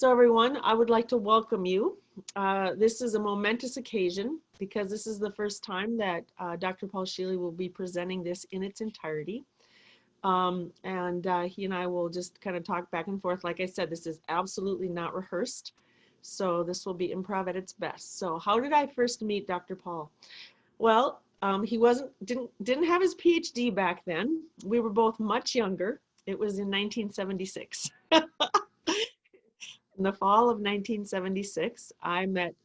So everyone, I would like to welcome you. This is a momentous occasion because this is the first time that Dr. Paul Scheele will be presenting this in its entirety. He and I will just kind of talk back and forth. Like I said, this is absolutely not rehearsed. So this will be improv at its best. So how did I first meet Dr. Paul? Well, he didn't have his PhD back then. We were both much younger. It was in 1976. In the fall of 1976, I met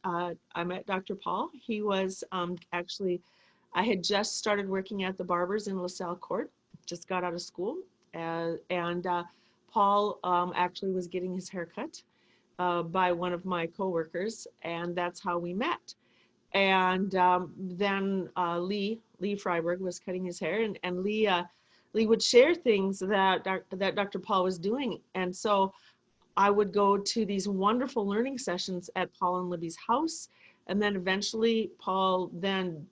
Dr. Paul. He was actually, I had just started working at the Barbers in LaSalle Court, just got out of school, Paul actually was getting his hair cut by one of my coworkers, and that's how we met. And then Lee Freiberg was cutting his hair, and Lee would share things that Dr. Paul was doing, and so I would go to these wonderful learning sessions at Paul and Libby's house. And then eventually Paul then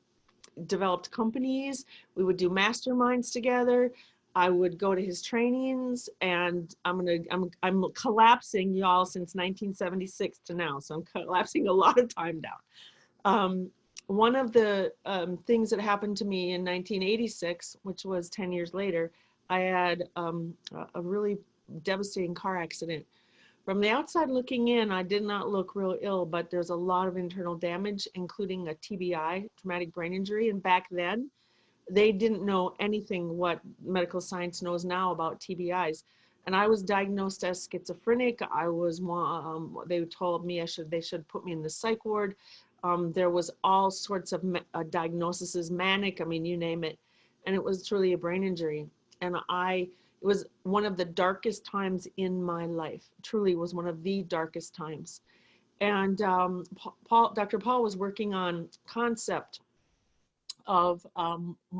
developed companies. We would do masterminds together. I would go to his trainings, and I'm collapsing, y'all, since 1976 to now. So I'm collapsing a lot of time down. One of the things that happened to me in 1986, which was 10 years later, I had a really devastating car accident. From the outside looking in, I did not look real ill, but there's a lot of internal damage, including a TBI, traumatic brain injury. And back then, they didn't know anything what medical science knows now about TBIs. And I was diagnosed as schizophrenic. I was, they told me they should put me in the psych ward. There was all sorts of diagnoses, manic, I mean, you name it. And it was truly a brain injury. And it was one of the darkest times in my life. Truly was one of the darkest times. And Dr. Paul was working on concept of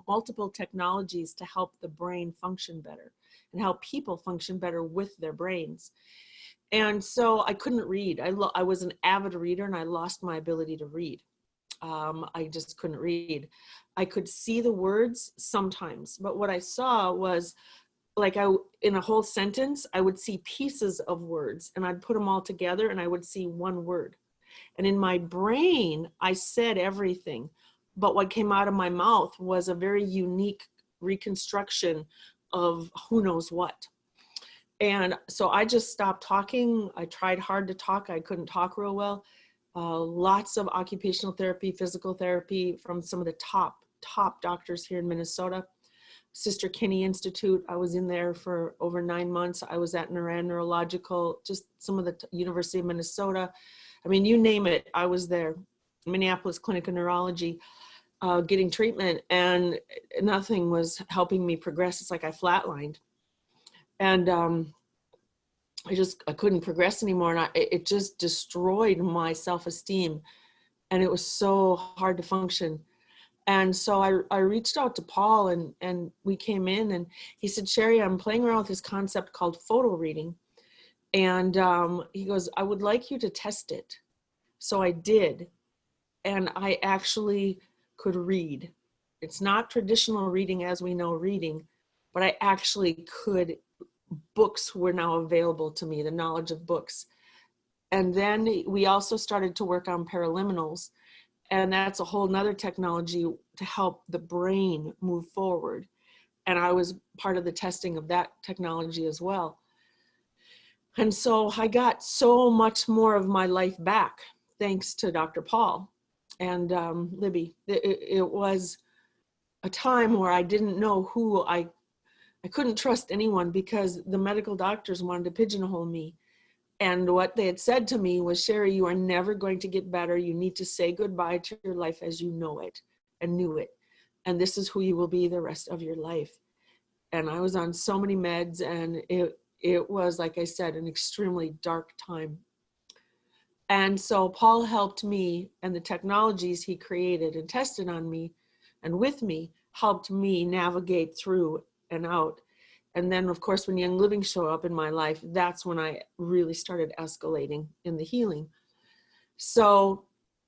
multiple technologies to help the brain function better and help people function better with their brains. And so I couldn't read. I was an avid reader, and I lost my ability to read. I just couldn't read. I could see the words sometimes, but what I saw was, like, in a whole sentence, I would see pieces of words, and I'd put them all together and I would see one word. And in my brain, I said everything, but what came out of my mouth was a very unique reconstruction of who knows what. And so I just stopped talking. I tried hard to talk. I couldn't talk real well. Lots of occupational therapy, physical therapy from some of the top doctors here in Minnesota. Sister Kinney Institute, I was in there for over 9 months. I was at Neurological, just some of the University of Minnesota. I mean, you name it, I was there. Minneapolis Clinic of Neurology, getting treatment, and nothing was helping me progress. It's like I flatlined. And I couldn't progress anymore. And it just destroyed my self-esteem. And it was so hard to function. And so I reached out to Paul, and we came in, and he said, Chèrie, I'm playing around with this concept called photo reading. And he goes, I would like you to test it. So I did. And I actually could read. It's not traditional reading as we know reading, but I actually could. Books were now available to me, the knowledge of books. And then we also started to work on paraliminals. And that's a whole nother technology to help the brain move forward. And I was part of the testing of that technology as well. And so I got so much more of my life back, thanks to Dr. Paul and Libby. It was a time where I didn't know who I couldn't trust anyone, because the medical doctors wanted to pigeonhole me. And what they had said to me was, Chèrie, you are never going to get better. You need to say goodbye to your life as you know it and knew it. And this is who you will be the rest of your life. And I was on so many meds, and it was, like I said, an extremely dark time. And so Paul helped me, and the technologies he created and tested on me and with me helped me navigate through and out. And then, of course, when Young Living showed up in my life, that's when I really started escalating in the healing. So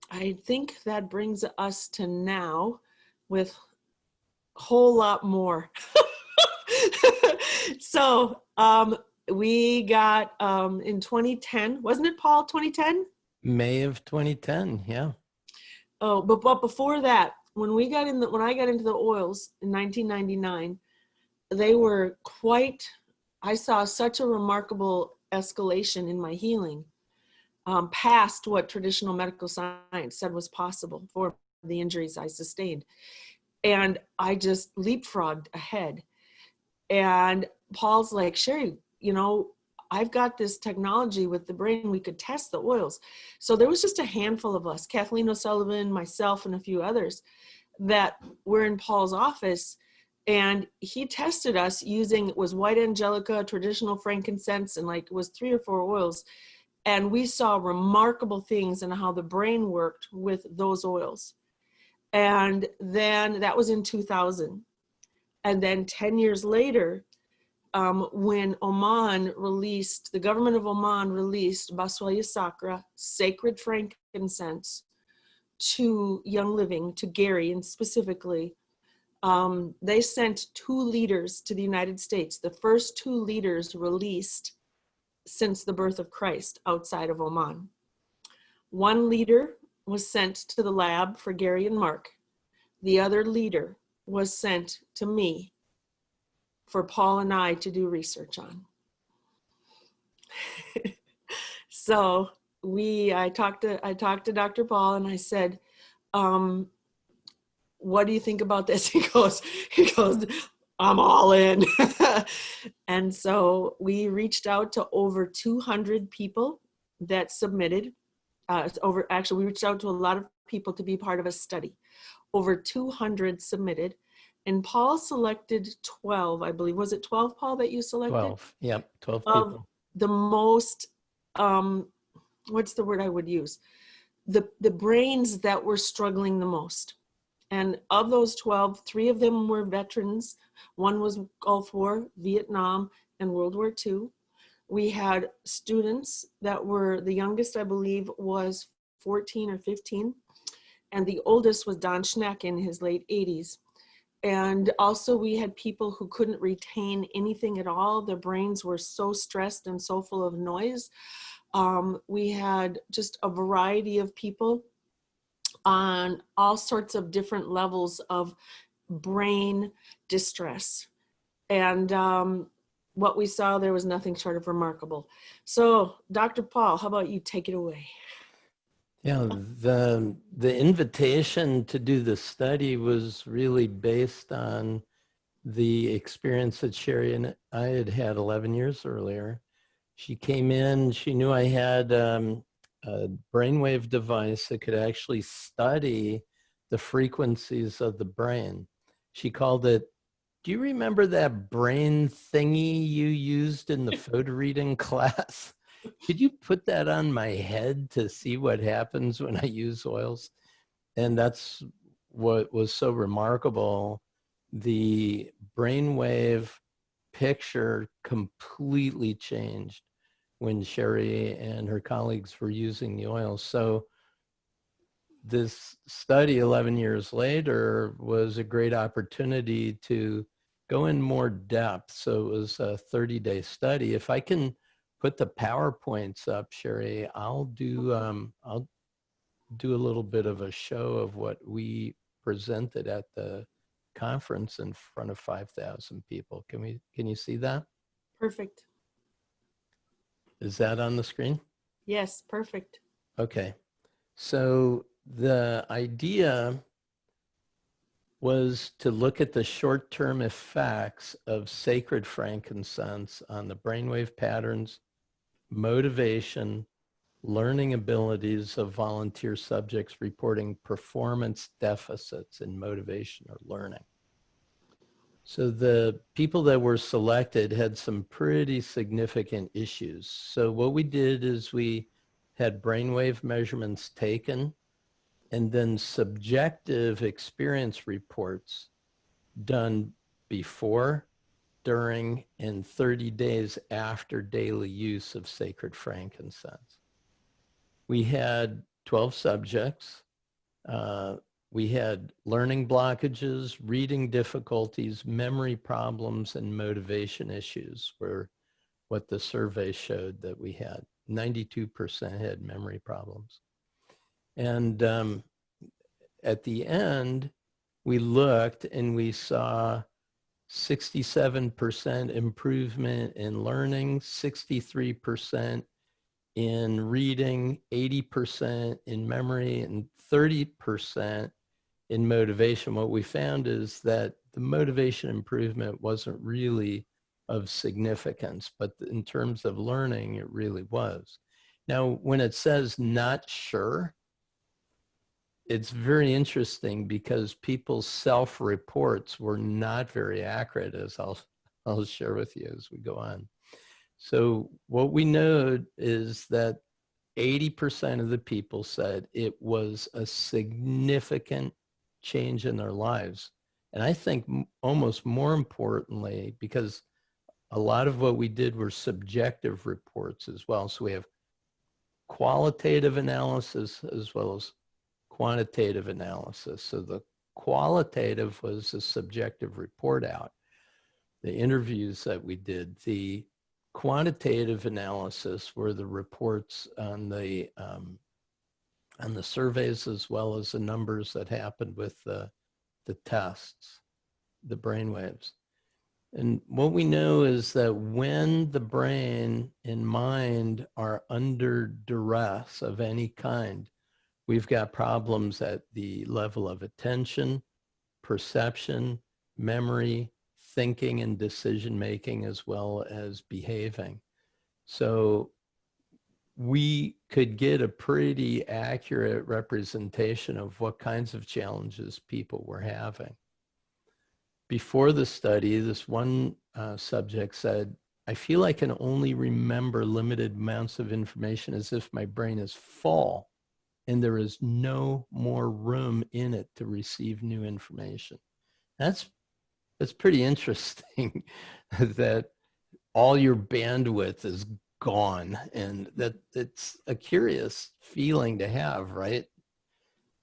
I think that brings us to now with a whole lot more. So We got in 2010, wasn't it, Paul? 2010? May of 2010, yeah. Oh, but before that, when I got into the oils in 1999, they were I saw such a remarkable escalation in my healing, past what traditional medical science said was possible for the injuries I sustained. And I just leapfrogged ahead. And Paul's like, Chèrie, I've got this technology with the brain, we could test the oils. So there was just a handful of us, Kathleen O'Sullivan, myself, and a few others, that were in Paul's office. And he tested us using, it was white angelica, traditional frankincense, and it was 3 or 4 oils. And we saw remarkable things in how the brain worked with those oils. And then that was in 2000. And then 10 years later, when the government of Oman released Baswaya Sakra, sacred frankincense, to Young Living, to Gary, and specifically, they sent 2 leaders to the United States, the first 2 leaders released since the birth of Christ outside of Oman. One leader was sent to the lab for Gary and Mark. The other leader was sent to me for Paul and I to do research on. So I talked to Dr. Paul and I said, what do you think about this? He goes, I'm all in. And so we reached out to over 200 people that submitted. We reached out to a lot of people to be part of a study. Over 200 submitted. And Paul selected 12, I believe. Was it 12, Paul, that you selected? 12, yep, 12 Of people. the most, what's the word I would use? The brains that were struggling the most. And of those 12, 3 of them were veterans. One was Gulf War, Vietnam, and World War II. We had students that were, the youngest, I believe, was 14 or 15. And the oldest was Don Schneck in his late 80s. And also we had people who couldn't retain anything at all. Their brains were so stressed and so full of noise. We had just a variety of people on all sorts of different levels of brain distress. And what we saw, there was nothing short of remarkable. So Dr. Paul, how about you take it away? Yeah, the invitation to do the study was really based on the experience that Chèrie and I had had 11 years earlier. She came in, she knew I had a brainwave device that could actually study the frequencies of the brain. She called it, do you remember that brain thingy you used in the photo reading class? Could you put that on my head to see what happens when I use oils? And that's what was so remarkable. The brainwave picture completely changed when Chèrie and her colleagues were using the oils. So this study 11 years later was a great opportunity to go in more depth. So it was a 30-day study. If I can put the PowerPoints up, Chèrie, I'll do a little bit of a show of what we presented at the conference in front of 5,000 people. Can you see that? Perfect. Is that on the screen? Yes, perfect. Okay. So the idea was to look at the short-term effects of sacred frankincense on the brainwave patterns, motivation, learning abilities of volunteer subjects reporting performance deficits in motivation or learning. So the people that were selected had some pretty significant issues. So what we did is we had brainwave measurements taken and then subjective experience reports done before, during, and 30 days after daily use of sacred frankincense. We had 12 subjects. We had learning blockages, reading difficulties, memory problems, and motivation issues were what the survey showed that we had. 92% had memory problems. And at the end, we looked and we saw 67% improvement in learning, 63% in reading, 80% in memory, and 30% in motivation. What we found is that the motivation improvement wasn't really of significance, but in terms of learning, it really was. Now, when it says not sure, it's very interesting because people's self-reports were not very accurate, as I'll share with you as we go on. So what we know is that 80% of the people said it was a significant change in their lives. And I think almost more importantly, because a lot of what we did were subjective reports as well. So we have qualitative analysis as well as quantitative analysis. So the qualitative was a subjective report out, the interviews that we did. The quantitative analysis were the reports on the surveys as well as the numbers that happened with the tests, the brain waves. And what we know is that when the brain and mind are under duress of any kind, we've got problems at the level of attention, perception, memory, thinking, and decision-making, as well as behaving. So we could get a pretty accurate representation of what kinds of challenges people were having. Before the study, this one subject said, I feel I can only remember limited amounts of information as if my brain is full and there is no more room in it to receive new information. That's pretty interesting that all your bandwidth is gone, and that it's a curious feeling to have, right?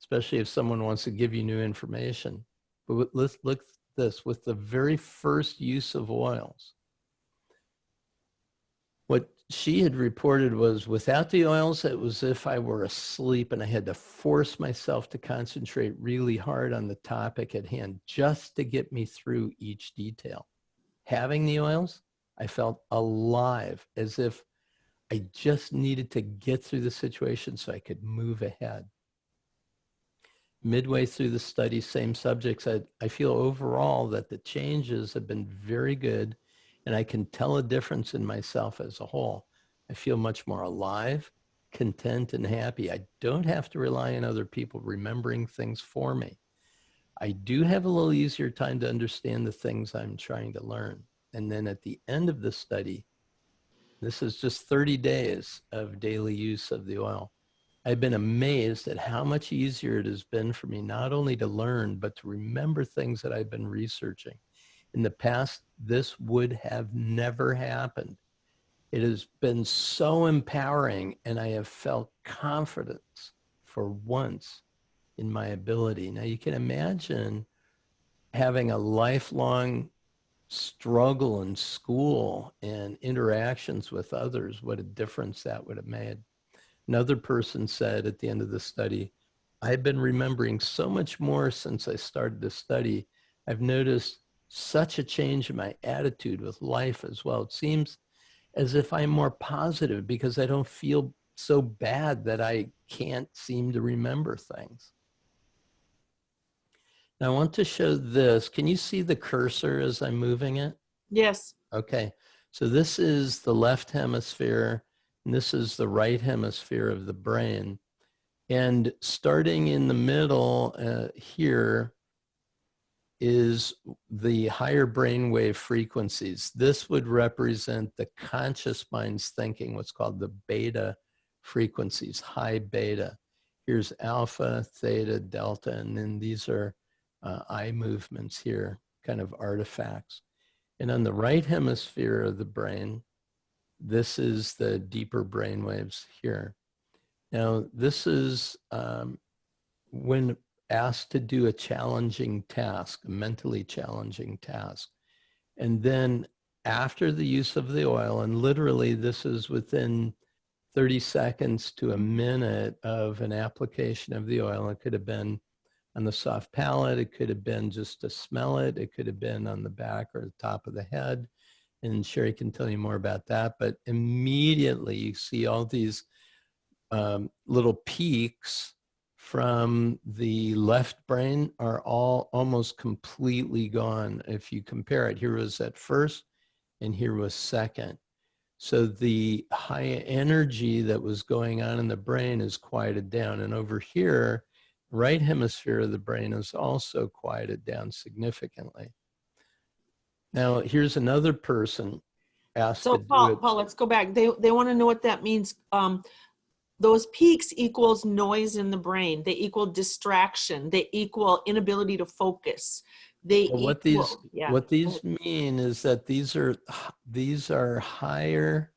Especially if someone wants to give you new information. But let's look at this with the very first use of oils. What she had reported was without the oils, it was as if I were asleep and I had to force myself to concentrate really hard on the topic at hand just to get me through each detail. Having the oils, I felt alive, as if I just needed to get through the situation so I could move ahead. Midway through the study, same subject said, I feel overall that the changes have been very good and I can tell a difference in myself as a whole. I feel much more alive, content, and happy. I don't have to rely on other people remembering things for me. I do have a little easier time to understand the things I'm trying to learn. And then at the end of the study, this is just 30 days of daily use of the oil. I've been amazed at how much easier it has been for me not only to learn, but to remember things that I've been researching. In the past, this would have never happened. It has been so empowering, and I have felt confidence for once in my ability. Now, you can imagine having a lifelong struggle in school and interactions with others, what a difference that would have made. Another person said at the end of the study, I've been remembering so much more since I started to study. I've noticed such a change in my attitude with life as well. It seems as if I'm more positive because I don't feel so bad that I can't seem to remember things. Now I want to show this. Can you see the cursor as I'm moving it? Yes. Okay, so this is the left hemisphere, and this is the right hemisphere of the brain. And starting in the middle here is the higher brainwave frequencies. This would represent the conscious mind's thinking, what's called the beta frequencies, high beta. Here's alpha, theta, delta, and then these are eye movements here, kind of artifacts. And on the right hemisphere of the brain, this is the deeper brain waves here. Now, this is when asked to do a challenging task, a mentally challenging task. And then after the use of the oil, and literally this is within 30 seconds to a minute of an application of the oil. It could have been on the soft palate. It could have been just to smell it. It could have been on the back or the top of the head. And Chèrie can tell you more about that. But immediately you see all these little peaks from the left brain are all almost completely gone. If you compare it, here was at first and here was second. So the high energy that was going on in the brain is quieted down. And over here, right hemisphere of the brain is also quieted down significantly. Now, here's another person asked to So do it. Paul, let's go back. They want to know what that means. Those peaks equals noise in the brain. They equal distraction. They equal inability to focus. They Well, equal, yeah. what these mean is that these are higher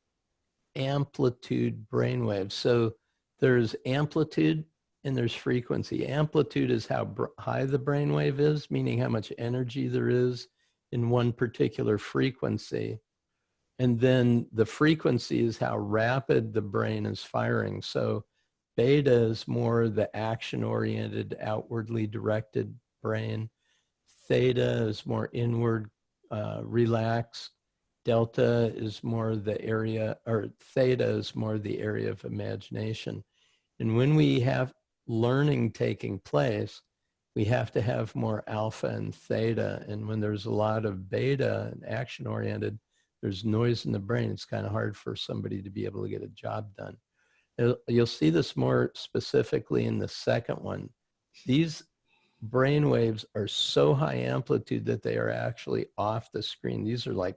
amplitude brainwaves. So there's amplitude and there's frequency. Amplitude is how high the brainwave is, meaning how much energy there is in one particular frequency. And then the frequency is how rapid the brain is firing. So beta is more the action-oriented, outwardly directed brain. Theta is more inward, relaxed. Delta is more the area, or theta is more the area of imagination. And when we have learning taking place, we have to have more alpha and theta. And when there's a lot of beta and action-oriented, there's noise in the brain. It's kind of hard for somebody to be able to get a job done. You'll see this more specifically in the second one. These brain waves are so high amplitude that they are actually off the screen. These are like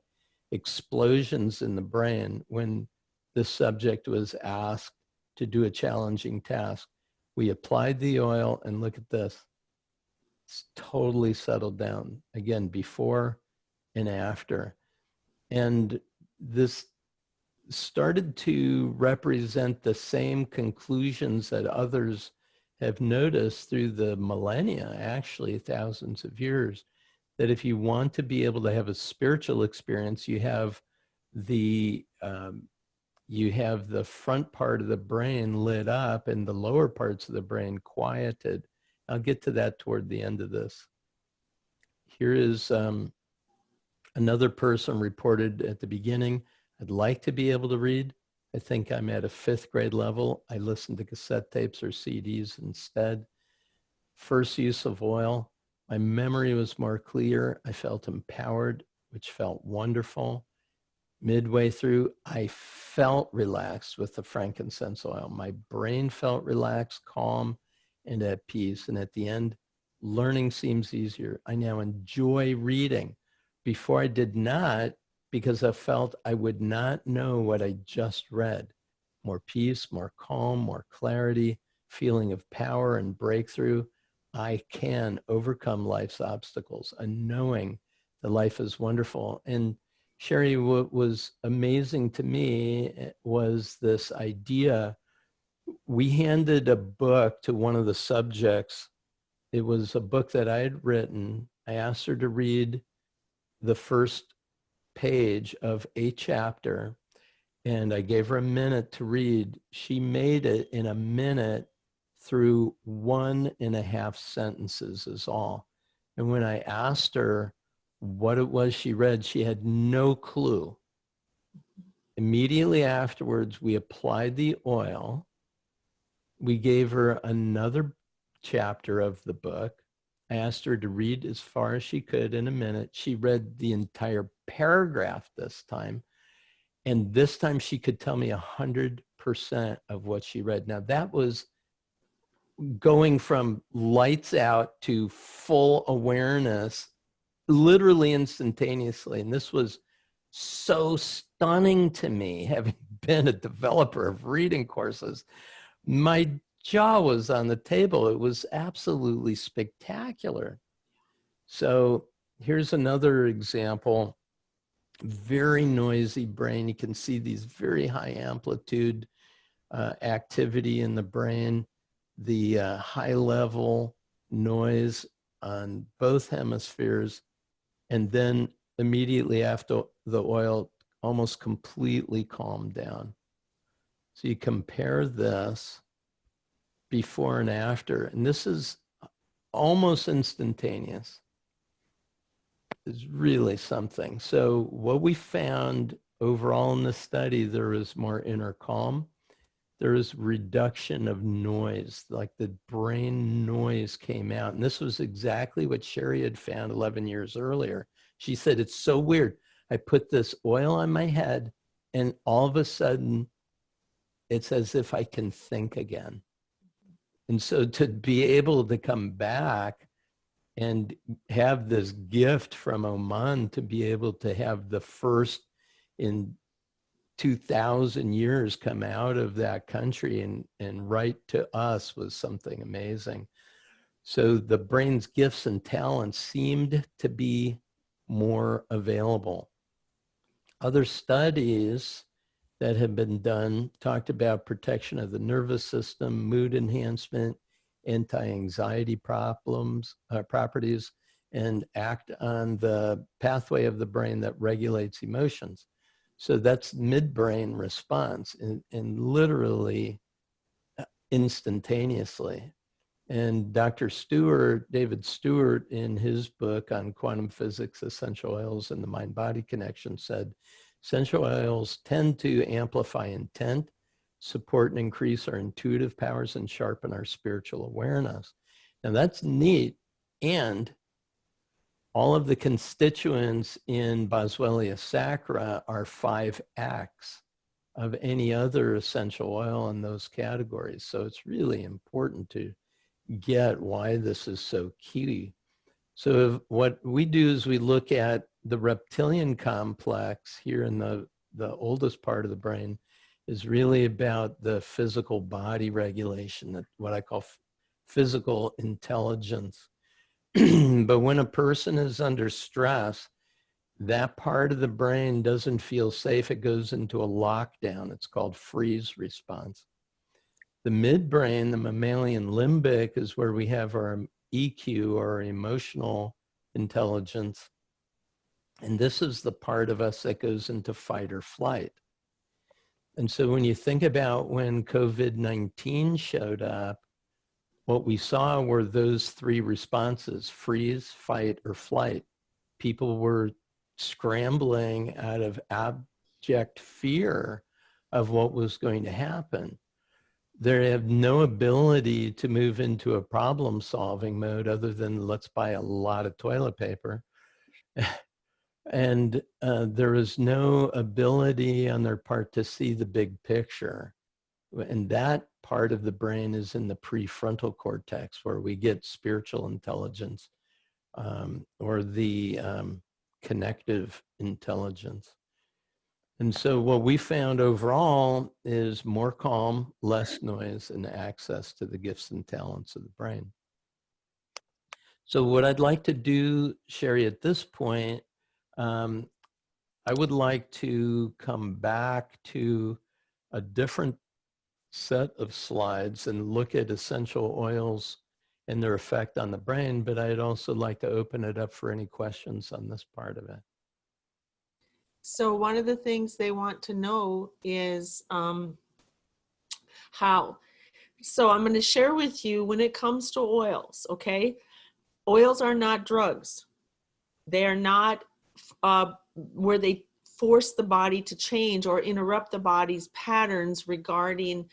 explosions in the brain. When the subject was asked to do a challenging task, we applied the oil and look at this. It's totally settled down. Again, before and after. And this started to represent the same conclusions that others have noticed through the millennia, actually thousands of years, that if you want to be able to have a spiritual experience, you have the front part of the brain lit up and the lower parts of the brain quieted. I'll get to that toward the end of this. Here is another person reported at the beginning, I'd like to be able to read. I think I'm at a 5th grade level. I listen to cassette tapes or CDs instead. First use of oil, my memory was more clear. I felt empowered, which felt wonderful. Midway through, I felt relaxed with the frankincense oil. My brain felt relaxed, calm, and at peace. And at the end, learning seems easier. I now enjoy reading. Before I did not, because I felt I would not know what I just read. More peace, more calm, more clarity, feeling of power and breakthrough. I can overcome life's obstacles, and knowing that life is wonderful. And Chèrie, what was amazing to me was this idea. We handed a book to one of the subjects. It was a book that I had written. I asked her to read the first page of a chapter, and I gave her a minute to read. She made it in a minute through 1.5 sentences is all. And when I asked her what it was she read, she had no clue. Immediately afterwards, we applied the oil. We gave her another chapter of the book. I asked her to read as far as she could in a minute. She read the entire paragraph this time. And this time she could tell me 100% of what she read. Now that was going from lights out to full awareness, literally instantaneously. And this was so stunning to me, having been a developer of reading courses. My jaw was on the table. It was absolutely spectacular. So here's another example. Very noisy brain. You can see these very high amplitude activity in the brain, the high level noise on both hemispheres, and then immediately after the oil almost completely calmed down. So you compare this before and after, and this is almost instantaneous. It's really something. So what we found overall in the study, there was more inner calm. There was reduction of noise, like the brain noise came out. And this was exactly what Chèrie had found 11 years earlier. She said, it's so weird. I put this oil on my head and all of a sudden it's as if I can think again. And so to be able to come back and have this gift from Oman to be able to have the first in 2,000 years come out of that country and write to us was something amazing. So the brain's gifts and talents seemed to be more available. Other studies that have been done talked about protection of the nervous system, mood enhancement, anti-anxiety properties, and act on the pathway of the brain that regulates emotions. So that's midbrain response and literally instantaneously. And Dr. Stewart, David Stewart, in his book on quantum physics, essential oils and the mind-body connection said, essential oils tend to amplify intent, support and increase our intuitive powers, and sharpen our spiritual awareness. Now that's neat. And all of the constituents in Boswellia sacra are 5x of any other essential oil in those categories. So it's really important to get why this is so key. So what we do is we look at the reptilian complex here in the oldest part of the brain is really about the physical body regulation, that what I call physical intelligence. But when a person is under stress, that part of the brain doesn't feel safe. It goes into a lockdown. It's called freeze response. The midbrain, the mammalian limbic, is where we have our EQ, or emotional intelligence. And this is the part of us that goes into fight or flight. And so when you think about when COVID-19 showed up, what we saw were those three responses: freeze, fight, or flight. People were scrambling out of abject fear of what was going to happen. They have no ability to move into a problem-solving mode other than let's buy a lot of toilet paper. And there is no ability on their part to see the big picture. And that part of the brain is in the prefrontal cortex, where we get spiritual intelligence, or the connective intelligence. And so what we found overall is more calm, less noise, and access to the gifts and talents of the brain. So what I'd like to do, Chèrie, at this point, I would like to come back to a different set of slides and look at essential oils and their effect on the brain, but I'd also like to open it up for any questions on this part of it. So one of the things they want to know is how. So I'm going to share with you when it comes to oils, okay? Oils are not drugs. They are not where they force the body to change or interrupt the body's patterns regarding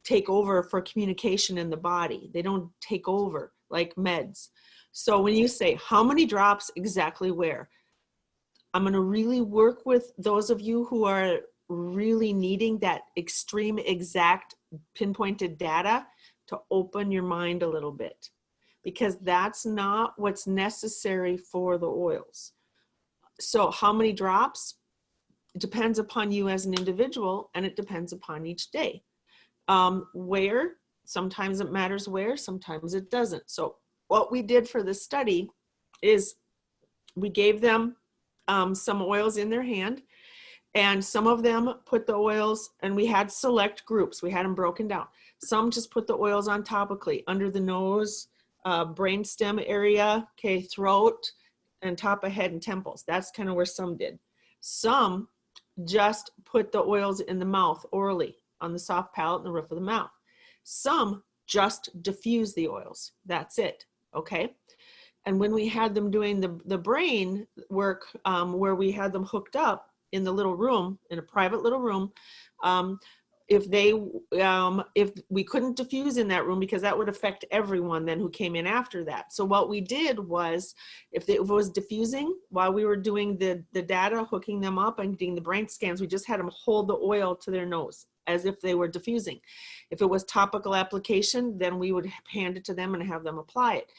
take over for communication in the body. They don't take over like meds. So when you say how many drops, exactly where, I'm going to really work with those of you who are really needing that extreme, exact, pinpointed data to open your mind a little bit, because that's not what's necessary for the oils. So how many drops? It depends upon you as an individual, and it depends upon each day. Where? Sometimes it matters where, sometimes it doesn't. So what we did for the study is we gave them some oils in their hand, and some of them put the oils, and we had select groups. We had them broken down. Some just put the oils on topically, under the nose, brainstem area, okay, throat, and top of head and temples. That's kind of where some did. Some just put the oils in the mouth orally on the soft palate and the roof of the mouth. Some just diffuse the oils. That's it. Okay. And when we had them doing the brain work, where we had them hooked up in the little room, in a private little room, if we couldn't diffuse in that room, because that would affect everyone then who came in after that. So what we did was, if it was diffusing while we were doing the data, hooking them up and getting the brain scans, we just had them hold the oil to their nose as if they were diffusing. If it was topical application, then we would hand it to them and have them apply it.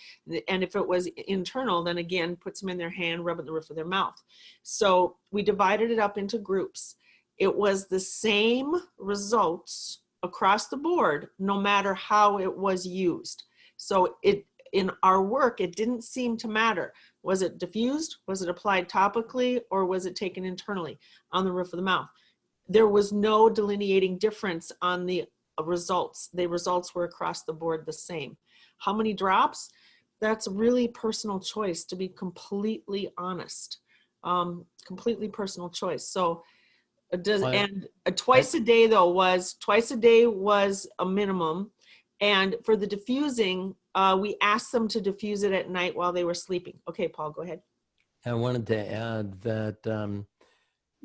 And if it was internal, then again, put some in their hand, rub it in the roof of their mouth. So we divided it up into groups. It was the same results across the board, no matter how it was used. So in our work, it didn't seem to matter. Was it diffused? Was it applied topically? Or was it taken internally on the roof of the mouth? There was no delineating difference on the results. The results were across the board the same. How many drops? That's really personal choice, to be completely honest. Completely personal choice. So twice a day was a minimum. And for the diffusing, we asked them to diffuse it at night while they were sleeping. Okay, Paul, go ahead. I wanted to add that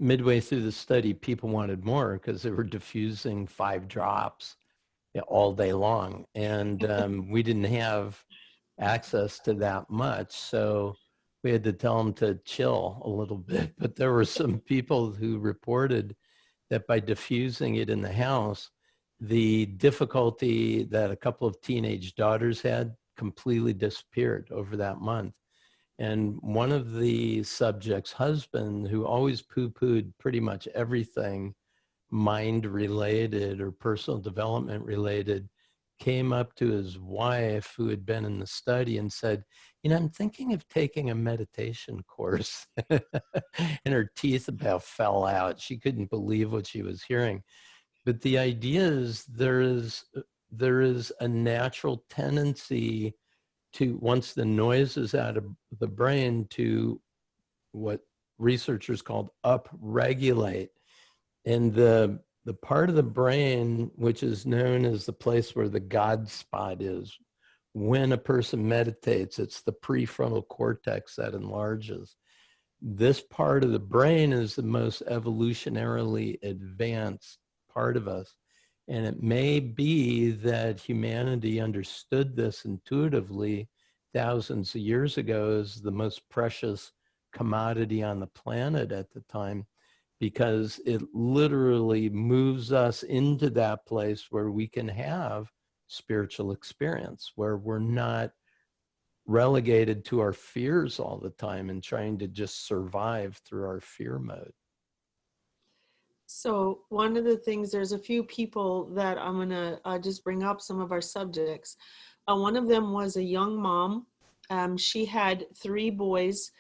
midway through the study, people wanted more because they were diffusing 5 drops all day long. And we didn't have access to that much. So we had to tell them to chill a little bit. But there were some people who reported that by diffusing it in the house, the difficulty that a couple of teenage daughters had completely disappeared over that month. And one of the subject's husband, who always poo-pooed pretty much everything mind-related or personal development related, came up to his wife, who had been in the study, and said, I'm thinking of taking a meditation course. And her teeth about fell out. She couldn't believe what she was hearing. But the idea is there is a natural tendency to, once the noise is out of the brain, to what researchers called upregulate. And the part of the brain, which is known as the place where the God spot is, when a person meditates, it's the prefrontal cortex that enlarges. This part of the brain is the most evolutionarily advanced part of us. And it may be that humanity understood this intuitively thousands of years ago as the most precious commodity on the planet at the time, because it literally moves us into that place where we can have spiritual experience, where we're not relegated to our fears all the time and trying to just survive through our fear mode. So one of the things, there's a few people that I'm going to just bring up some of our subjects. One of them was a young mom. She had 3 boys.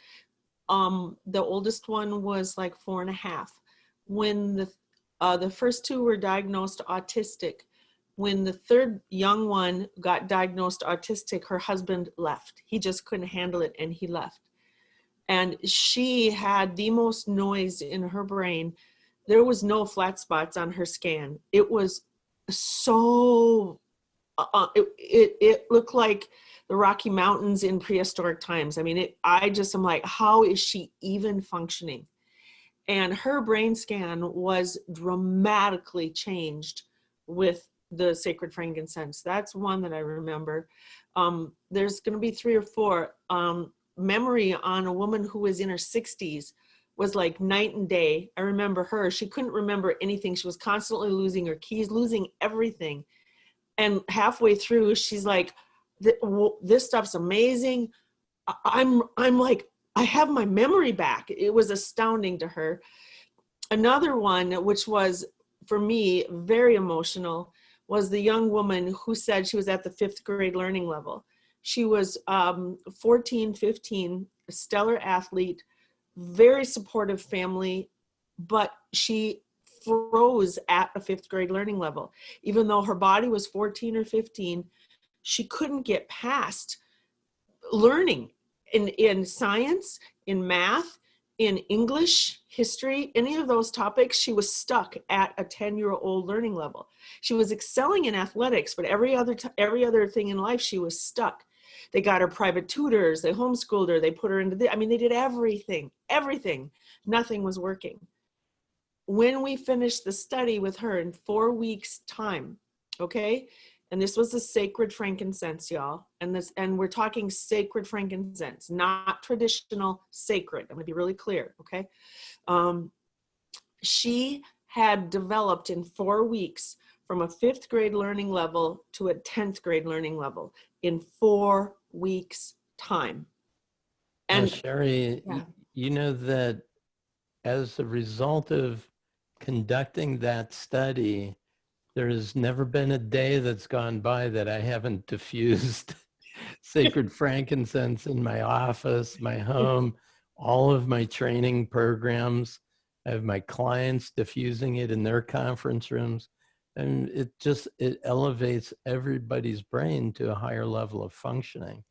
The oldest one was like 4.5. When the first 2 were diagnosed autistic, when the 3rd young one got diagnosed autistic, her husband left. He just couldn't handle it and he left. And she had the most noise in her brain. There was no flat spots on her scan. It was so, it looked like the Rocky Mountains in prehistoric times. I mean, I'm like, how is she even functioning? And her brain scan was dramatically changed with the sacred frankincense. That's one that I remember. There's going to be 3 or 4. Memory on a woman who was in her 60s was like night and day. I remember her. She couldn't remember anything. She was constantly losing her keys, losing everything. And halfway through, she's like, this stuff's amazing. I'm like, I have my memory back. It was astounding to her. Another one, which was for me very emotional, was the young woman who said she was at the 5th grade learning level. She was 14, 15, a stellar athlete, very supportive family, but she froze at a 5th grade learning level. Even though her body was 14 or 15, she couldn't get past learning. in science, in math, in English, history, any of those topics, she was stuck at a 10-year-old learning level. She was excelling in athletics, but every other thing in life, she was stuck. They got her private tutors, they homeschooled her, they put her into they did everything. Nothing was working. When we finished the study with her in 4 weeks' time, okay? And this was the sacred frankincense, y'all. And we're talking sacred frankincense, not traditional sacred. I'm gonna be really clear, okay? She had developed in 4 weeks from a 5th grade learning level to a 10th grade learning level in 4 weeks' time. And Chèrie, yeah. you know that as a result of conducting that study, there has never been a day that's gone by that I haven't diffused sacred frankincense in my office, my home, all of my training programs. I have my clients diffusing it in their conference rooms. And it elevates everybody's brain to a higher level of functioning.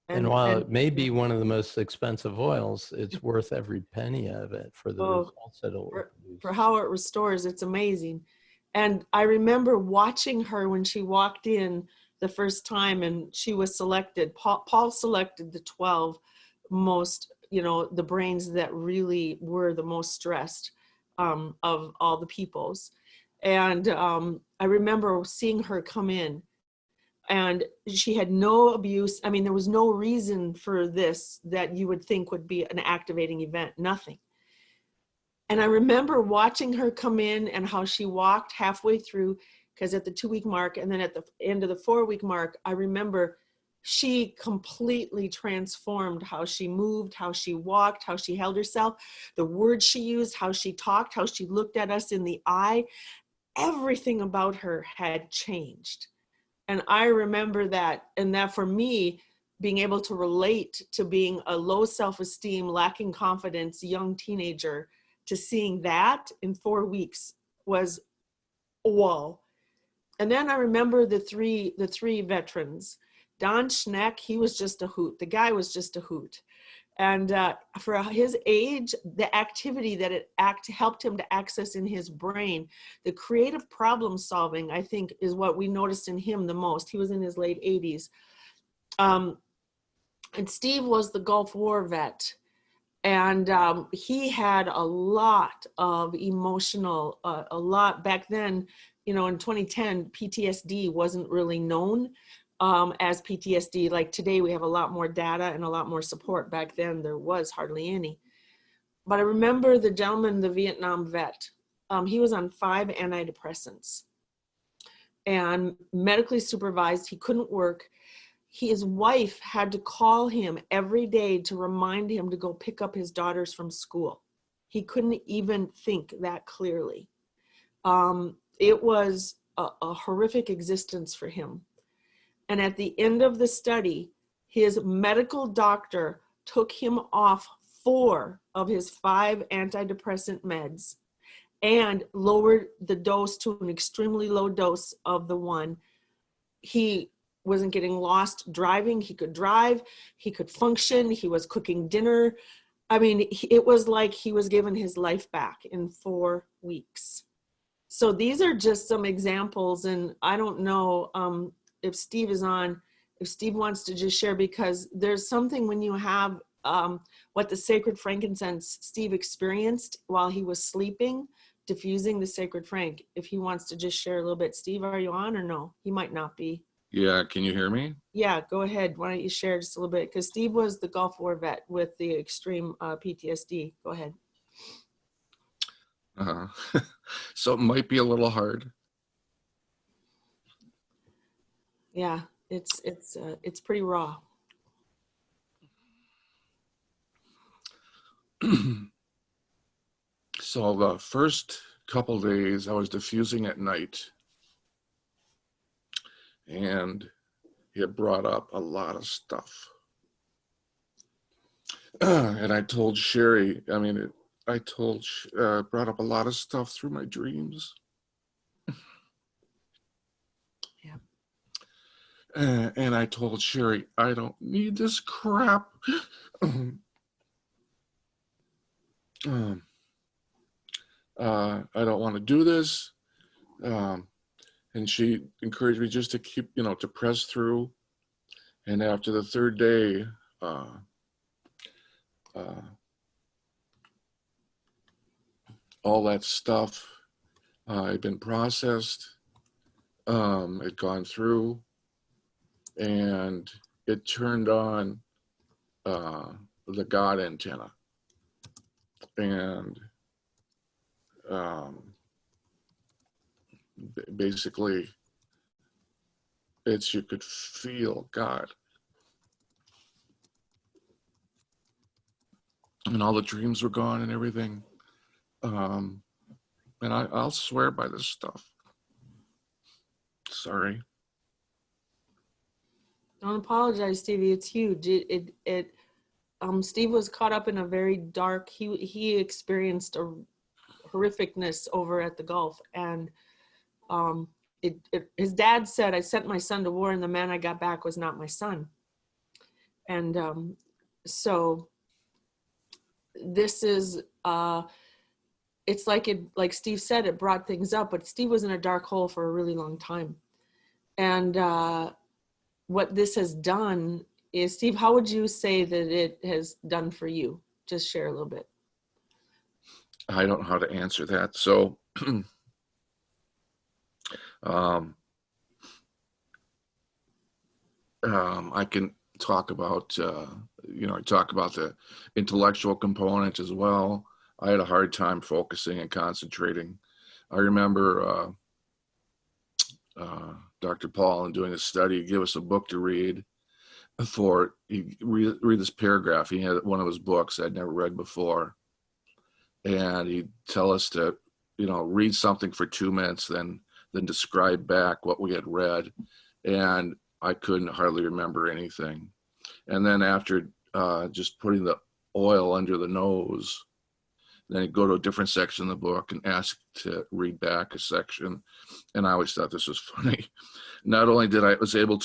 And while it may be one of the most expensive oils, it's worth every penny of it for the results that it will produce. For how it restores, it's amazing. And I remember watching her when she walked in the first time and she was selected. Paul selected the 12 most, the brains that really were the most stressed of all the peoples. And I remember seeing her come in. And she had no abuse. I mean, there was no reason for this that you would think would be an activating event, nothing. And I remember watching her come in and how she walked halfway through, because at the 2-week mark and then at the end of the 4-week mark, I remember she completely transformed how she moved, how she walked, how she held herself, the words she used, how she talked, how she looked at us in the eye. Everything about her had changed. And I remember that, and that for me, being able to relate to being a low self-esteem, lacking confidence, young teenager, to seeing that in 4 weeks was whoa. And then I remember the three veterans. Don Schneck, he was just a hoot. The guy was just a hoot. And for his age, the activity that it helped him to access in his brain, the creative problem solving, I think, is what we noticed in him the most. He was in his late 80s. And Steve was the Gulf War vet. And he had a lot of emotional, a lot back then, in 2010, PTSD wasn't really known as PTSD. Like today, we have a lot more data and a lot more support. Back then, there was hardly any. But I remember the gentleman, the Vietnam vet, he was on 5 antidepressants and medically supervised. He couldn't work. His wife had to call him every day to remind him to go pick up his daughters from school. He couldn't even think that clearly. It was a horrific existence for him. And at the end of the study, his medical doctor took him off 4 of his 5 antidepressant meds and lowered the dose to an extremely low dose of the one. He wasn't getting lost driving. He could drive, he could function, he was cooking dinner. I mean, it was like he was given his life back in 4 weeks. So these are just some examples, and I don't know if Steve is on, if Steve wants to just share, because there's something when you have what the sacred frankincense Steve experienced while he was sleeping, diffusing the sacred frank. If he wants to just share a little bit. Steve, are you on or no? He might not be. Yeah, can you hear me? Yeah, go ahead. Why don't you share just a little bit? Because Steve was the Gulf War vet with the extreme PTSD. Go ahead. So it might be a little hard. Yeah, it's pretty raw. So the first couple days I was diffusing at night, and it brought up a lot of stuff. And I told Chèrie, brought up a lot of stuff through my dreams. And I told Chèrie, I don't need this crap. I don't want to do this. And she encouraged me just to keep, to press through. And after the third day, all that stuff had been processed, had gone through, and it turned on the God antenna. And basically, you could feel God. And all the dreams were gone and everything. And I'll swear by this stuff. Sorry. Don't apologize, Stevie. It's huge. Steve was caught up in a very dark, he experienced a horrificness over at the Gulf. And his dad said, I sent my son to war and the man I got back was not my son. And so this is, it's like Steve said, it brought things up, but Steve was in a dark hole for a really long time. And what this has done is, Steve, how would you say that it has done for you? Just share a little bit. I don't know how to answer that. So I can talk about, talk about the intellectual component as well. I had a hard time focusing and concentrating. I remember Dr. Paul, in doing a study, give us a book to read. He'd read this paragraph. He had one of his books I'd never read before. And he'd tell us to, read something for 2 minutes, then describe back what we had read. And I couldn't hardly remember anything. And then after just putting the oil under the nose, then he'd go to a different section of the book and ask to read back a section. And I always thought this was funny. Not only was I able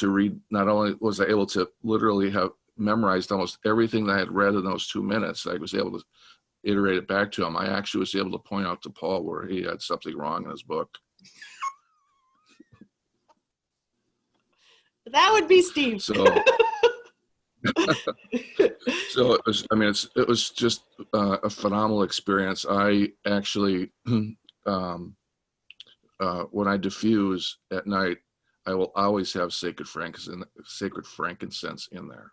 to literally have memorized almost everything that I had read in those 2 minutes, I was able to iterate it back to him. I actually was able to point out to Paul where he had something wrong in his book. That would be Steve. So it was, it was just a phenomenal experience. I actually, when I diffuse at night, I will always have sacred frankincense in there.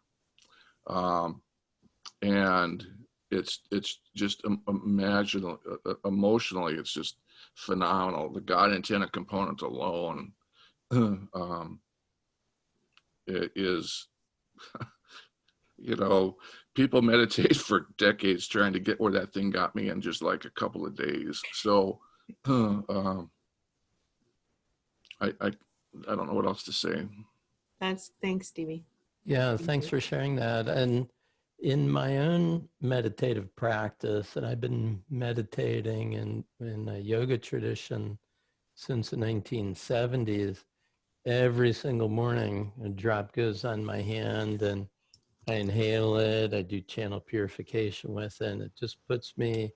And it's just imaginal, emotionally, it's just phenomenal. The God antenna component alone, it is, people meditate for decades trying to get where that thing got me in just like a couple of days. So I don't know what else to say. Thanks, Stevie. Yeah, thanks for sharing that. And in my own meditative practice, and I've been meditating in a yoga tradition since the 1970s, every single morning a drop goes on my hand and I inhale it, I do channel purification with it, and it just puts me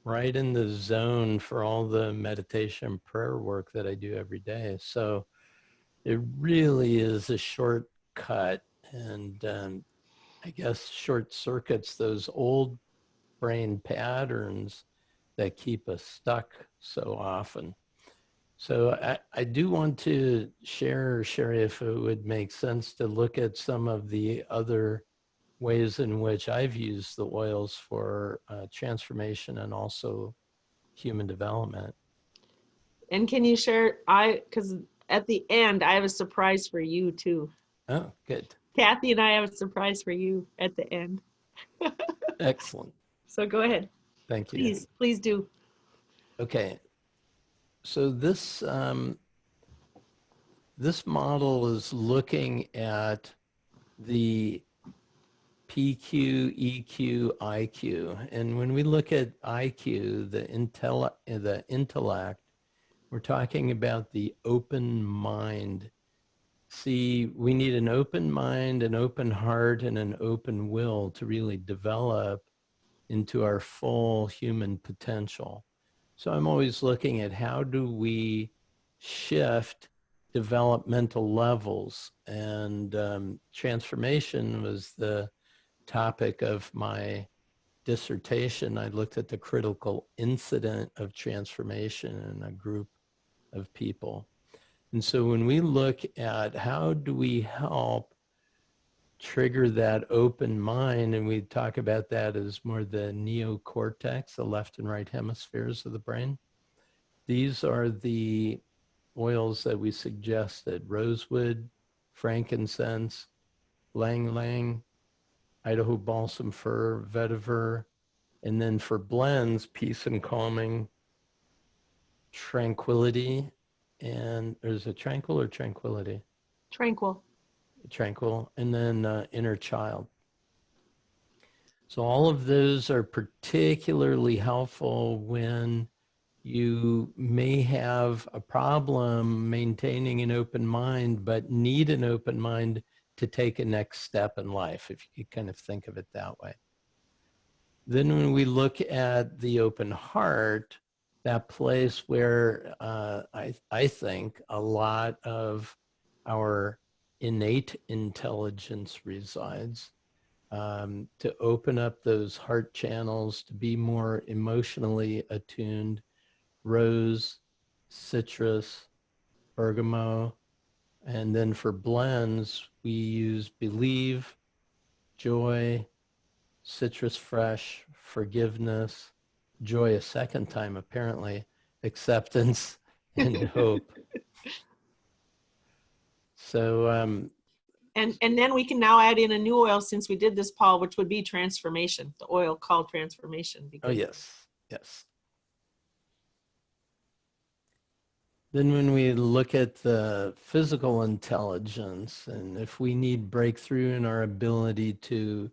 right in the zone for all the meditation prayer work that I do every day. So it really is a shortcut, and I guess short circuits those old brain patterns that keep us stuck so often. So I do want to share, Chèrie, if it would make sense to look at some of the other ways in which I've used the oils for transformation and also human development. And can you share, because at the end, I have a surprise for you too. Oh, good. Kathy and I have a surprise for you at the end. Excellent. So go ahead. Thank you. Please do. Okay. So this model is looking at the PQ, EQ, IQ. And when we look at IQ, the intellect, we're talking about the open mind, see we need an open mind, an open heart, and an open will to really develop into our full human potential. So I'm always looking at how do we shift developmental levels, and transformation was the topic of my dissertation. I looked at the critical incident of transformation in a group of people. And so when we look at how do we help trigger that open mind, and we talk about that as more the neocortex, the left and right hemispheres of the brain, these are the oils that we suggested: rosewood, frankincense, lang lang, Idaho balsam fir, vetiver, and then for blends, peace and calming, tranquility, and there's a tranquil or tranquility? Tranquil. Tranquil, and then inner child. So all of those are particularly helpful when you may have a problem maintaining an open mind, but need an open mind to take a next step in life, if you could kind of think of it that way. Then when we look at the open heart, that place where I think a lot of our innate intelligence resides, to open up those heart channels, to be more emotionally attuned: rose, citrus, bergamot. And then for blends, we use believe, joy, citrus fresh, forgiveness, joy a second time apparently, acceptance, and hope. So And then we can now add in a new oil, since we did this, Paul, which would be transformation, the oil called transformation. oh yes, yes. Then when we look at the physical intelligence, and if we need breakthrough in our ability to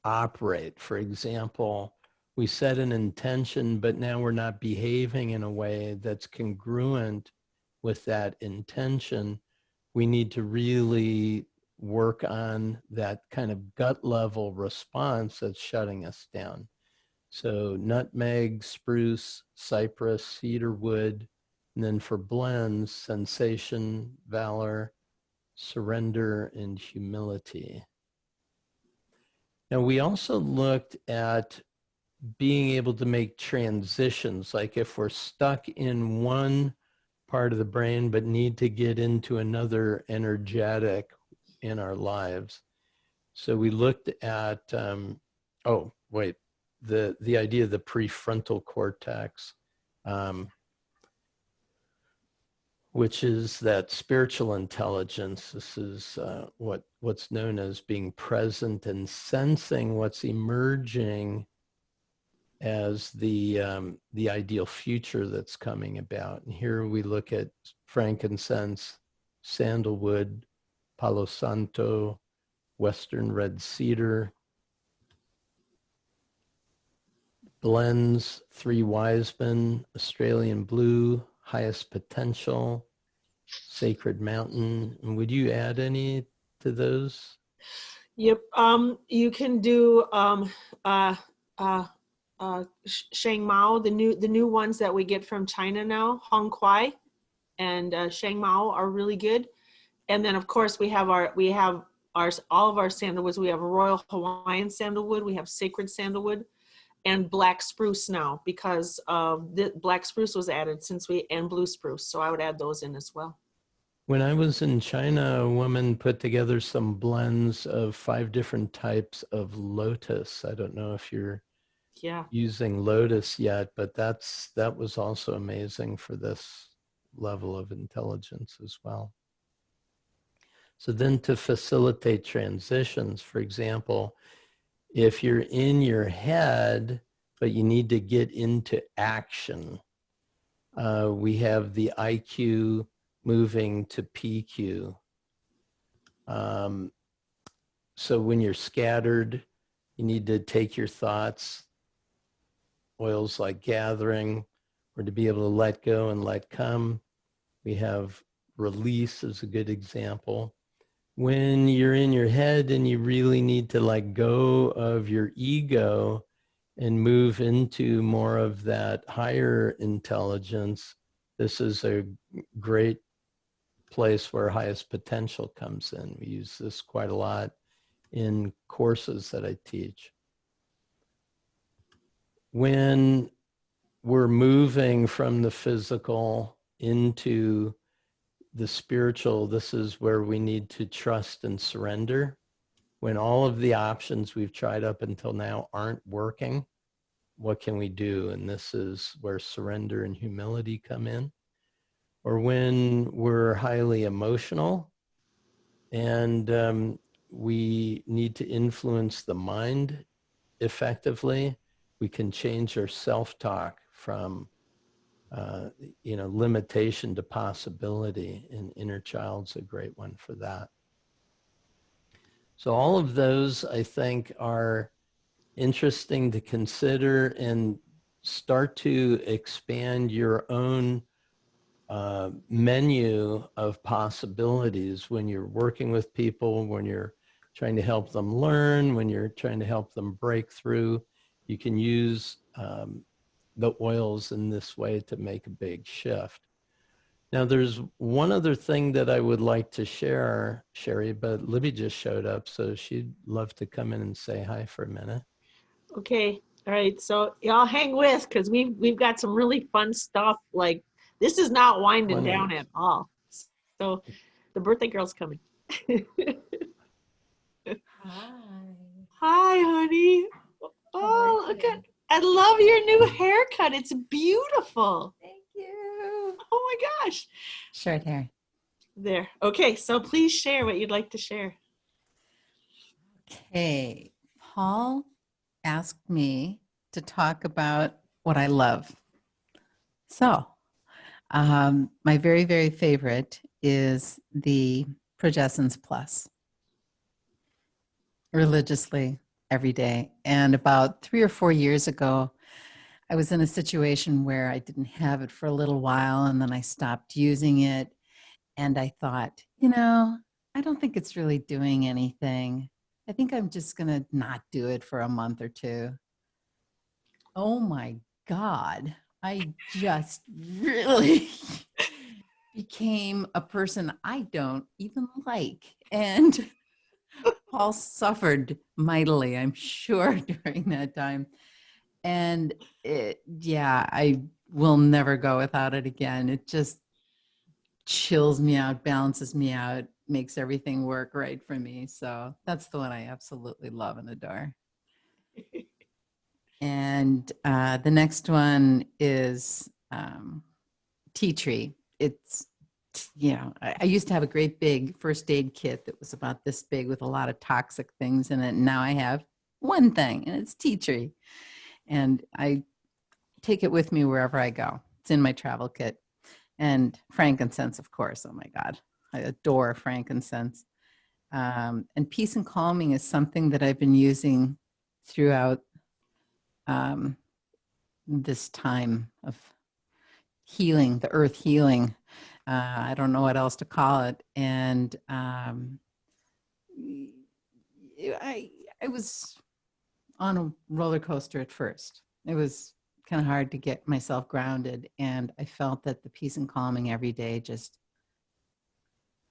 operate, for example, we set an intention, but now we're not behaving in a way that's congruent with that intention, we need to really work on that kind of gut level response that's shutting us down. So nutmeg, spruce, cypress, cedar wood, and then for blends, sensation, valor, surrender, and humility. Now, we also looked at being able to make transitions, like if we're stuck in one part of the brain but need to get into another energetic in our lives. So we looked at, the idea of the prefrontal cortex, which is that spiritual intelligence. This is what's known as being present and sensing what's emerging as the ideal future that's coming about. And here we look at frankincense, sandalwood, palo santo, western red cedar, blends, three wisemen, Australian blue, highest potential, sacred mountain. And would you add any to those? Yep. You can do Shang Mao, the new ones that we get from China now, Hong Kwai and Shang Mao are really good. And then of course we have all of our sandalwoods. We have Royal Hawaiian sandalwood, we have sacred sandalwood, and black spruce now, because the black spruce was added and blue spruce. So I would add those in as well. When I was in China, a woman put together some blends of 5 different types of lotus. I don't know if you're using lotus yet, but that was also amazing for this level of intelligence as well. So then to facilitate transitions, for example, if you're in your head, but you need to get into action, we have the IQ moving to PQ. So when you're scattered, you need to take your thoughts, oils like gathering, or to be able to let go and let come. We have release is a good example. When you're in your head and you really need to let go of your ego and move into more of that higher intelligence, this is a great place where highest potential comes in. We use this quite a lot in courses that I teach. When we're moving from the physical into the spiritual, this is where we need to trust and surrender. When all of the options we've tried up until now aren't working, what can we do? And this is where surrender and humility come in. Or when we're highly emotional and we need to influence the mind effectively, we can change our self-talk from limitation to possibility, and inner child's a great one for that. So all of those, I think, are interesting to consider and start to expand your own menu of possibilities when you're working with people, when you're trying to help them learn, when you're trying to help them break through. You can use the oils in this way to make a big shift. Now, there's one other thing that I would like to share, Chèrie, but Libby just showed up, so she'd love to come in and say hi for a minute. Okay. All right. So y'all hang with, because we've got some really fun stuff. Like, this is not winding down at all. So the birthday girl's coming. Hi. Hi, honey. Oh, look at, I love your new haircut. It's beautiful. Thank you. Oh my gosh. Short hair. There. Okay. So please share what you'd like to share. Okay. Paul asked me to talk about what I love. So, my very, very favorite is the Progessence Plus. Religiously every day. And about 3 or 4 years ago, I was in a situation where I didn't have it for a little while, and then I stopped using it. And I thought, I don't think it's really doing anything. I think I'm just going to not do it for a month or two. Oh my God. I just really became a person I don't even like. And Paul suffered mightily, I'm sure, during that time. And I will never go without it again. It just chills me out, balances me out, makes everything work right for me. So that's the one I absolutely love and adore. And the next one is tea tree. It's, I used to have a great big first aid kit that was about this big with a lot of toxic things in it. And now I have one thing, and it's tea tree. And I take it with me wherever I go. It's in my travel kit. And frankincense, of course. Oh my God, I adore frankincense. And peace and calming is something that I've been using throughout this time of healing, the earth healing. I don't know what else to call it. And I was on a roller coaster at first. It was kind of hard to get myself grounded. And I felt that the peace and calming every day just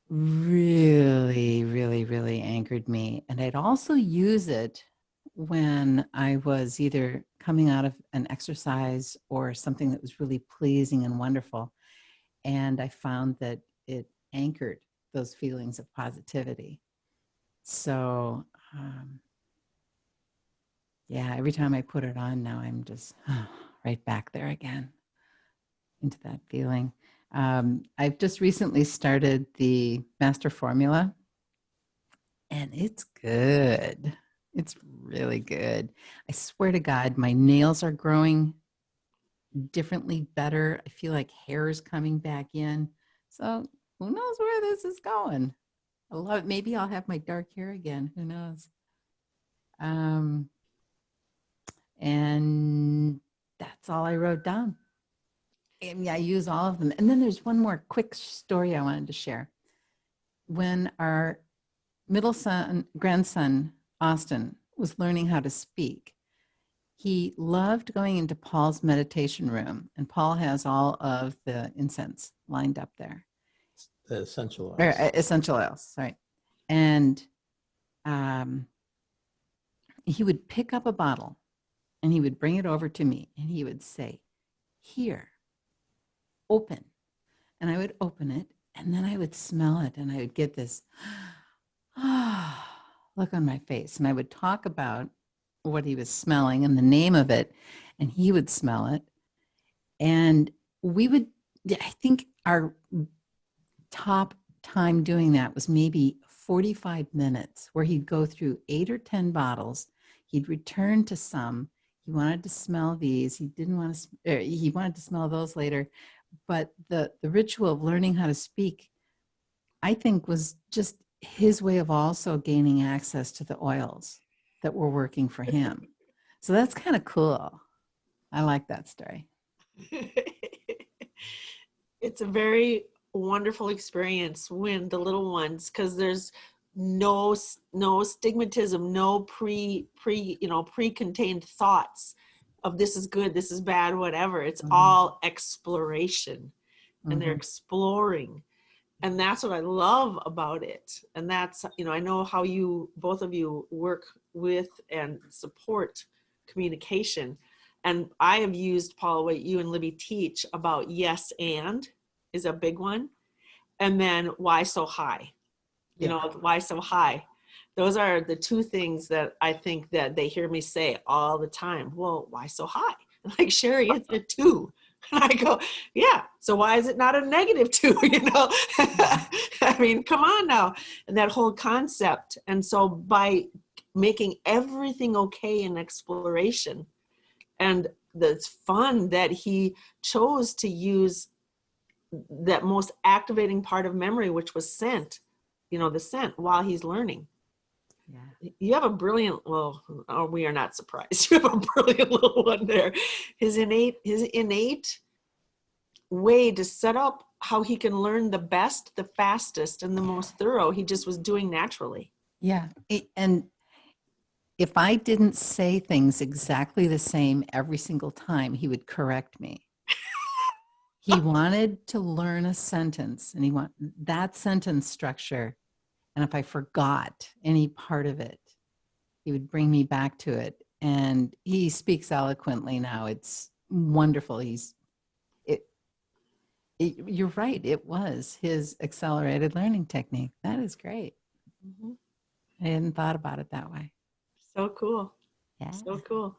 really, really, really anchored me. And I'd also use it when I was either coming out of an exercise or something that was really pleasing and wonderful. And I found that it anchored those feelings of positivity. So, every time I put it on now, I'm just right back there again into that feeling. I've just recently started the Master Formula, and it's good. It's really good. I swear to God, my nails are growing differently, better. I feel like hair is coming back in. So who knows where this is going? I love it. Maybe I'll have my dark hair again. Who knows? And that's all I wrote down. I use all of them. And then there's one more quick story I wanted to share. When our grandson, Austin, was learning how to speak, he loved going into Paul's meditation room, and Paul has all of the incense lined up there. The essential Or, oils. essential oils, sorry. And he would pick up a bottle and he would bring it over to me and he would say, "Here, open." And I would open it and then I would smell it and I would get this look on my face. And I would talk about what he was smelling and the name of it, and he would smell it. And we would, I think our top time doing that was maybe 45 minutes, where he'd go through 8 or 10 bottles. He'd return to some. He wanted to smell these. He didn't want to, he wanted to smell those later. But the ritual of learning how to speak, I think, was just his way of also gaining access to the oils that were working for him. So that's kind of cool. I like that story. It's a very wonderful experience when the little ones, because there's no stigmatism, no pre-contained thoughts of this is good, this is bad, whatever. It's all exploration, and they're exploring. And that's what I love about it. And that's, I know how both of you work with and support communication. And I have used, Paul, what you and Libby teach about yes and is a big one. And then why so high? Why so high? Those are the two things that I think that they hear me say all the time. Well, why so high? Like, Chèrie, it's a 2. And I go, yeah, so why is it not a -2? I mean, come on now. And that whole concept. And so by making everything okay in exploration, and it's fun that he chose to use that most activating part of memory, which was scent, the scent, while he's learning. Yeah. You have a brilliant, we are not surprised. You have a brilliant little one there. His innate way to set up how he can learn the best, the fastest, and the most thorough, he just was doing naturally. Yeah. And if I didn't say things exactly the same every single time, he would correct me. He wanted to learn a sentence, and he wanted that sentence structure. And if I forgot any part of it, he would bring me back to it. And he speaks eloquently now. It's wonderful. You're right. It was his accelerated learning technique. That is great. I hadn't thought about it that way. So cool. Yeah. So cool.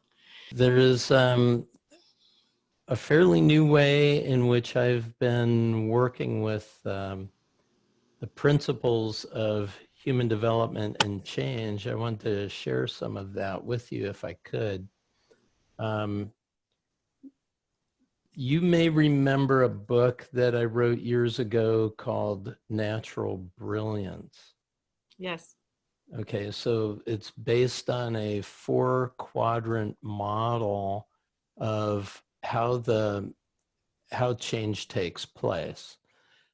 There is a fairly new way in which I've been working with the principles of human development and change. I want to share some of that with you if I could. You may remember a book that I wrote years ago called Natural Brilliance. Yes. Okay, so it's based on a 4-quadrant model of how change takes place.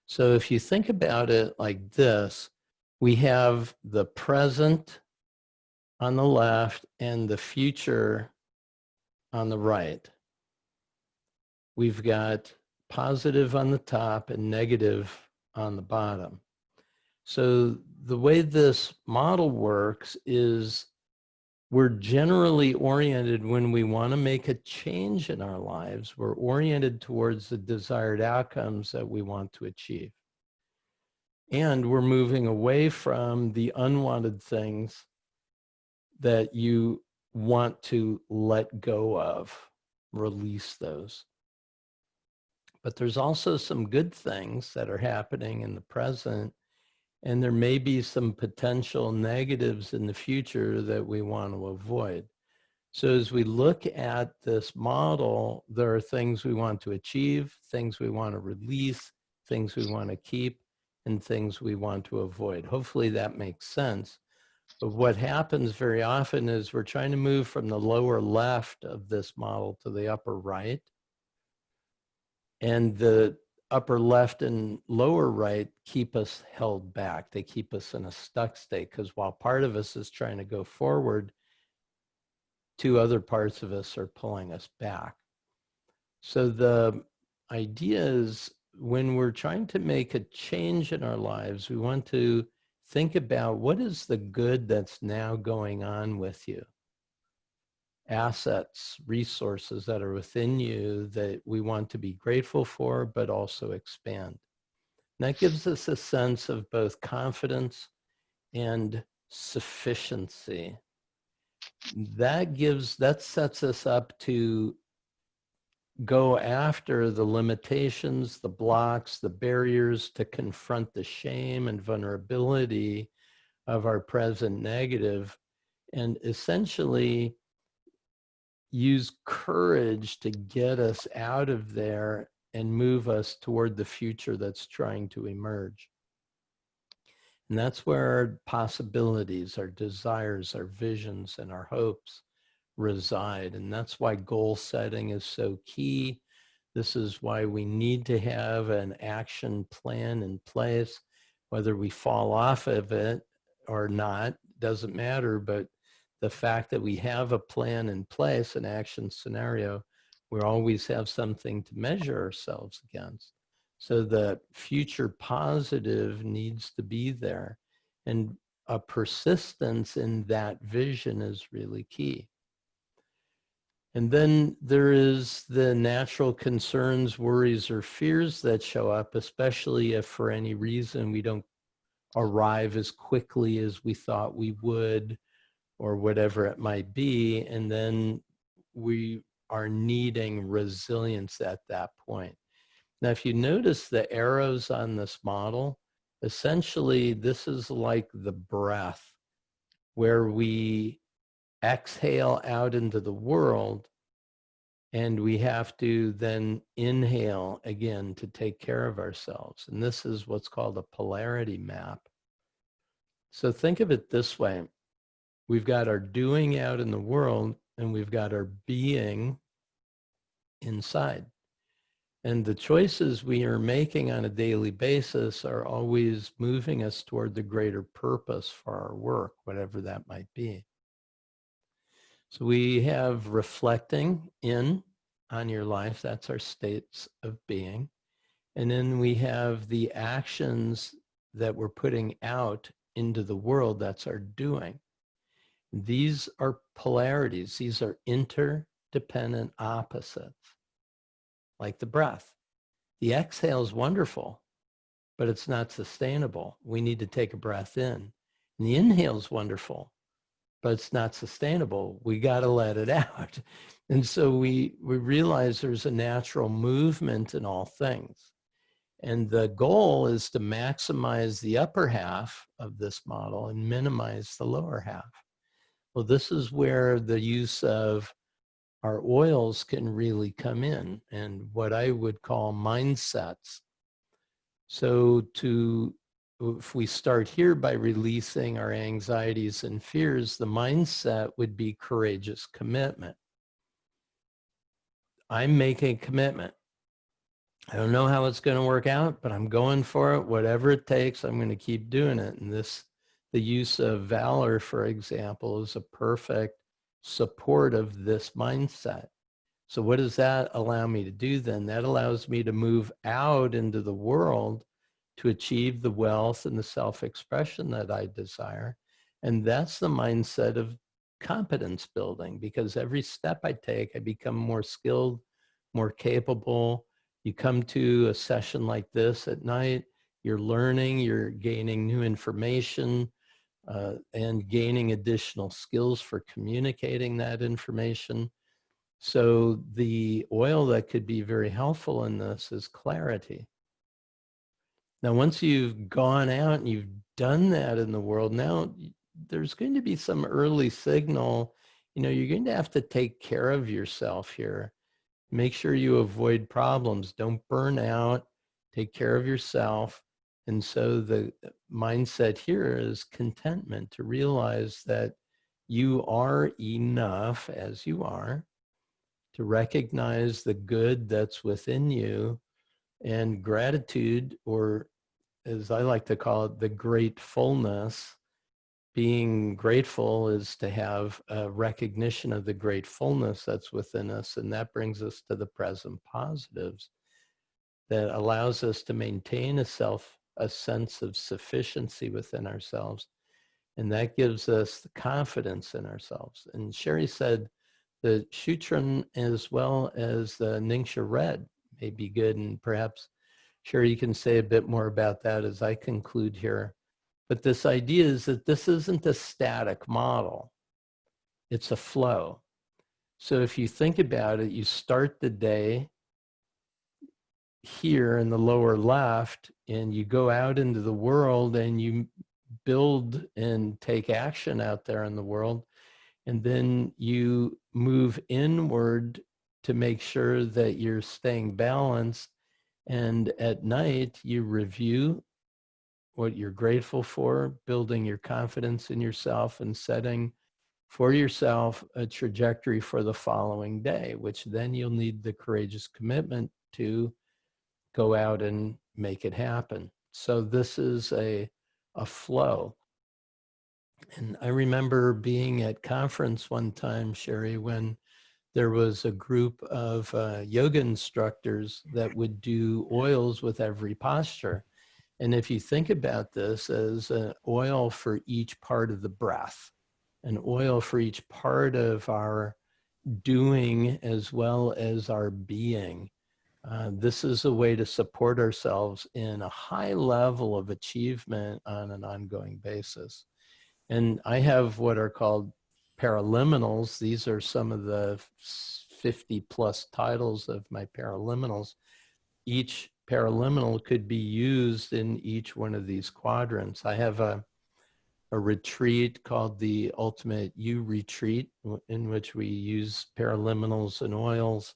So if you think about it like this, we have the present on the left and the future on the right. We've got positive on the top and negative on the bottom. So the way this model works is we're generally oriented when we want to make a change in our lives. We're oriented towards the desired outcomes that we want to achieve. And we're moving away from the unwanted things that you want to let go of, release those. But there's also some good things that are happening in the present, and there may be some potential negatives in the future that we want to avoid. So as we look at this model, there are things we want to achieve, things we want to release, things we want to keep, and things we want to avoid. Hopefully that makes sense. But what happens very often is we're trying to move from the lower left of this model to the upper right. And the upper left and lower right keep us held back. They keep us in a stuck state, because while part of us is trying to go forward, two other parts of us are pulling us back. So the idea is, when we're trying to make a change in our lives, we want to think about what is the good that's now going on with you. Assets, resources that are within you that we want to be grateful for, but also expand. And that gives us a sense of both confidence and sufficiency. That sets us up to go after the limitations, the blocks, the barriers, to confront the shame and vulnerability of our present negative, and essentially use courage to get us out of there and move us toward the future that's trying to emerge. And that's where our possibilities, our desires, our visions, and our hopes reside. And that's why goal setting is so key. This is why we need to have an action plan in place. Whether we fall off of it or not doesn't matter, but the fact that we have a plan in place, an action scenario, we always have something to measure ourselves against. So the future positive needs to be there. And a persistence in that vision is really key. And then there is the natural concerns, worries, or fears that show up, especially if for any reason we don't arrive as quickly as we thought we would, or whatever it might be. And then we are needing resilience at that point. Now, if you notice the arrows on this model, essentially this is like the breath, where we exhale out into the world, and we have to then inhale again to take care of ourselves. And this is what's called a polarity map. So think of it this way. We've got our doing out in the world, and we've got our being inside. And the choices we are making on a daily basis are always moving us toward the greater purpose for our work, whatever that might be. So we have reflecting in on your life. That's our states of being. And then we have the actions that we're putting out into the world. That's our doing. These are polarities. These are interdependent opposites, like the breath. The exhale is wonderful, but it's not sustainable. We need to take a breath in. And the inhale is wonderful, but it's not sustainable. We got to let it out. And so we realize there's a natural movement in all things. And the goal is to maximize the upper half of this model and minimize the lower half. Well, this is where the use of our oils can really come in, and what I would call mindsets. So if we start here by releasing our anxieties and fears, the mindset would be courageous commitment. I'm making a commitment. I don't know how it's going to work out, but I'm going for it. Whatever it takes, I'm going to keep doing it. And the use of valor, for example, is a perfect support of this mindset. So what does that allow me to do then? That allows me to move out into the world to achieve the wealth and the self-expression that I desire. And that's the mindset of competence building, because every step I take, I become more skilled, more capable. You come to a session like this at night, you're learning, you're gaining new information, and gaining additional skills for communicating that information. So the oil that could be very helpful in this is clarity. Now, once you've gone out and you've done that in the world, now there's going to be some early signal. You're going to have to take care of yourself here. Make sure you avoid problems. Don't burn out. Take care of yourself. And so the mindset here is contentment, to realize that you are enough as you are, to recognize the good that's within you, And gratitude, or as I like to call it, the gratefulness, being grateful is to have a recognition of the gratefulness that's within us. And that brings us to the present positives that allows us to maintain a sense of sufficiency within ourselves. And that gives us the confidence in ourselves. And Chèrie said the Shutran as well as the Ningxia Red may be good. And perhaps, Chèrie, you can say a bit more about that as I conclude here. But this idea is that this isn't a static model. It's a flow. So if you think about it, you start the day here in the lower left, and you go out into the world and you build and take action out there in the world. And then you move inward to make sure that you're staying balanced. And at night, you review what you're grateful for, building your confidence in yourself and setting for yourself a trajectory for the following day, which then you'll need the courageous commitment to go out and make it happen. So this is a flow. And I remember being at conference one time, Chèrie, when there was a group of yoga instructors that would do oils with every posture. And if you think about this as an oil for each part of the breath, an oil for each part of our doing as well as our being, this is a way to support ourselves in a high level of achievement on an ongoing basis. And I have what are called paraliminals. These are some of the 50 plus titles of my paraliminals. Each paraliminal could be used in each one of these quadrants. I have a retreat called the Ultimate You Retreat, in which we use paraliminals and oils.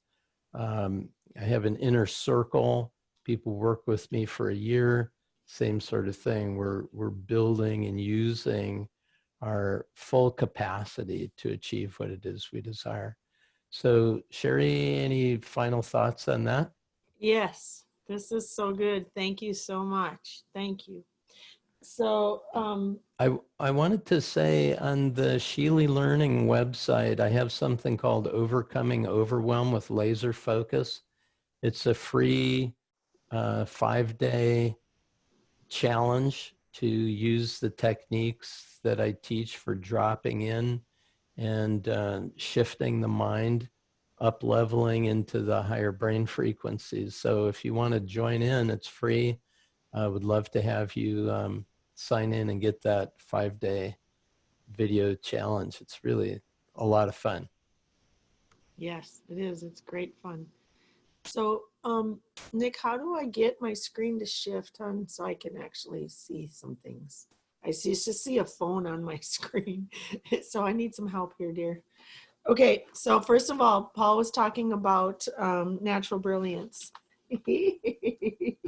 I have an inner circle. People work with me for a year. Same sort of thing. We're building and using our full capacity to achieve what it is we desire. So, Chèrie, any final thoughts on that? Yes, this is so good. Thank you so much. Thank you. So I wanted to say on the Scheele Learning website, I have something called Overcoming Overwhelm with Laser Focus. It's a free 5-day challenge to use the techniques that I teach for dropping in and shifting the mind, up leveling into the higher brain frequencies. So if you want to join in, it's free. I would love to have you sign in and get that 5-day video challenge. It's really a lot of fun. yes, it is. It's great fun. So Nick, how do I get my screen to shift on so I can actually see some things? I used to see a phone on my screen. So I need some help here, dear. Okay, so first of all, Paul was talking about natural brilliance.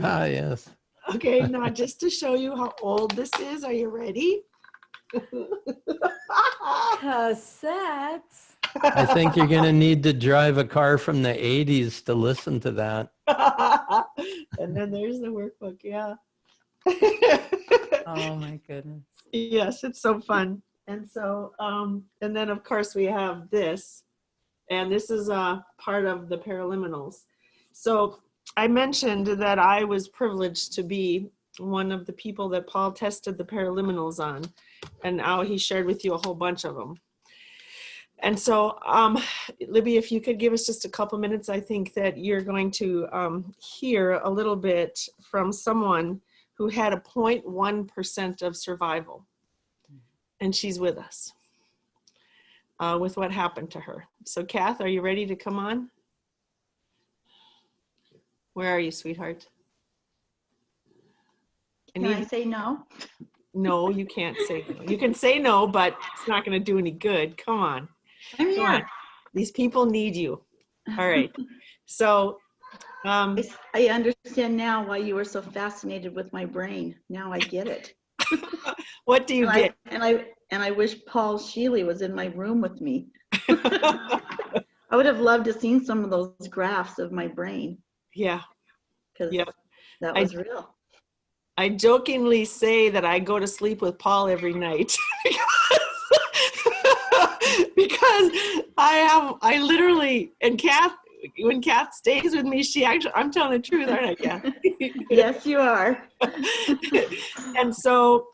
Ah, yes. Okay, now just to show you how old this is, are you ready? Cassettes. I think you're going to need to drive a car from the 80s to listen to that. And then there's the workbook, yeah. Oh my goodness. Yes, it's so fun. And so, and then of course we have this, and this is a part of the paraliminals. So I mentioned that I was privileged to be one of the people that Paul tested the paraliminals on, and now he shared with you a whole bunch of them. And so, Libby, if you could give us just a couple minutes, I think that you're going to hear a little bit from someone who had a 0.1% of survival. And she's with us with what happened to her. So Kath, are you ready to come on? Where are you, sweetheart? Can I say no? No, you can't say no. You can say no, but it's not going to do any good. Come on. I'm here. Come on. These people need you. All right. So I understand now why you were so fascinated with my brain. Now I get it. what do you get? And I wish Paul Scheele was in my room with me. I would have loved to seen some of those graphs of my brain. Yeah. because Yep. that I- was real. I jokingly say that I go to sleep with Paul every night because I literally, and when Kath stays with me, I'm telling the truth, aren't I, Kath? Yes, you are. And so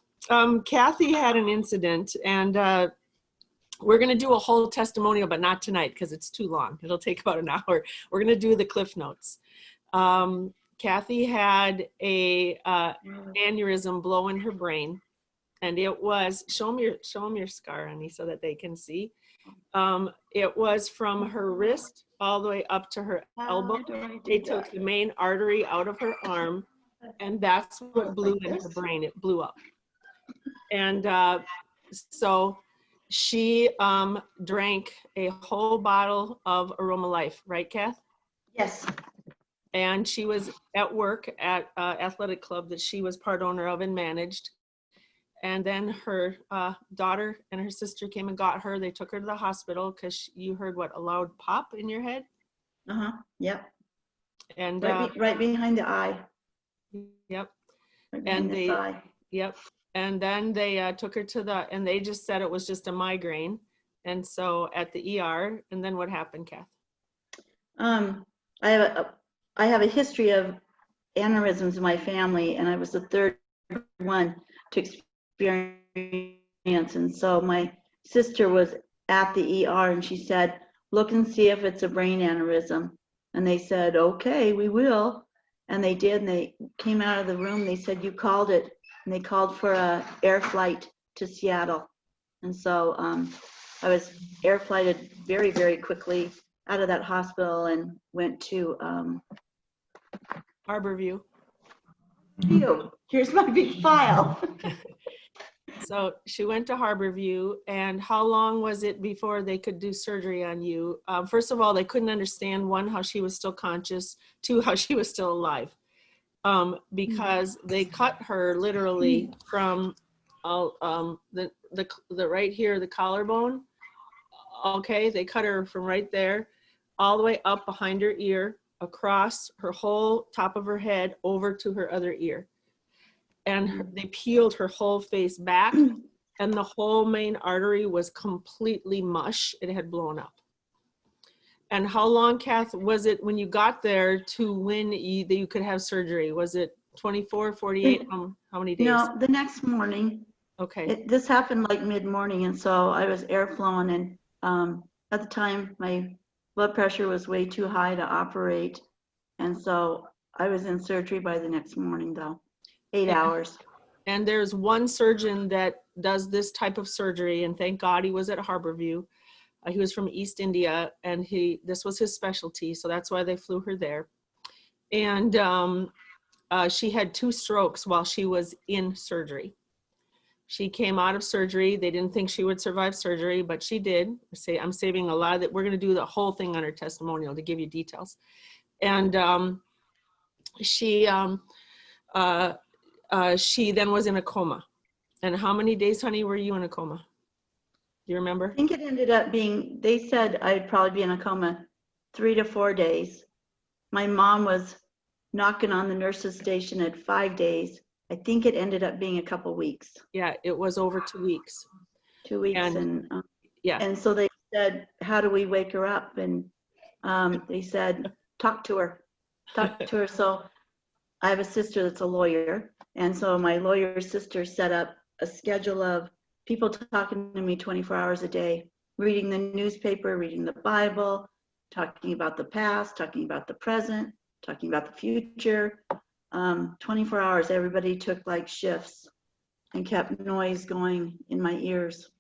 Kathy had an incident, and we're going to do a whole testimonial, but not tonight because it's too long. It'll take about an hour. We're going to do the Cliff Notes. Kathy had a aneurysm blow in her brain, and it was, show them your scar, honey, so that they can see. It was from her wrist all the way up to her elbow. They took the main artery out of her arm, and that's what blew in her brain. It blew up. And so she drank a whole bottle of Aroma Life, right, Kath? Yes. And she was at work at athletic club that she was part owner of and managed. And then her daughter and her sister came and got her. They took her to the hospital because you heard what, a loud pop in your head? Yep. And Right behind the eye. yep. Right And behind the thigh. Yep. And then they took her to and they just said it was just a migraine. And so at the ER, and then what happened, Kath? I have a history of aneurysms in my family, and I was the third one to experience. And so my sister was at the ER, and she said, look and see if it's a brain aneurysm. And they said, okay, we will. And they did, and they came out of the room. They said, you called it. And they called for a air flight to Seattle. And so I was air flighted very, very quickly out of that hospital and went to Harborview. Here's my big file. So she went to Harborview, and how long was it before they could do surgery on you? First of all, they couldn't understand, one, how she was still conscious, two, how she was still alive. Because they cut her literally from the right here, the collarbone. Okay, they cut her from right there all the way up behind her ear, across her whole top of her head, over to her other ear. And they peeled her whole face back, and the whole main artery was completely mush. It had blown up. And how long, Kath, was it when you got there to when you could have surgery? Was it 24, 48? How many days? No, the next morning. Okay. This happened like mid-morning, and so I was air flown, and at the time my blood pressure was way too high to operate, and so I was in surgery by the next morning, though. 8 hours. And there's one surgeon that does this type of surgery, and thank God he was at Harborview. He was from East India, and this was his specialty, so that's why they flew her there. And she had 2 strokes while she was in surgery. She came out of surgery. They didn't think she would survive surgery, but she did. I'm saving a lot of that. We're going to do the whole thing on her testimonial to give you details. And she then was in a coma. And how many days, honey, were you in a coma? Do you remember? I think it ended up being, they said I'd probably be in a coma 3 to 4 days. My mom was knocking on the nurse's station at 5 days. I think it ended up being a couple weeks. Yeah, it was over 2 weeks. 2 weeks. And yeah. And so they said, how do we wake her up? And they said, talk to her. So I have a sister that's a lawyer. And so my lawyer sister set up a schedule of people talking to me 24 hours a day, reading the newspaper, reading the Bible, talking about the past, talking about the present, talking about the future. 24 hours, everybody took like shifts and kept noise going in my ears.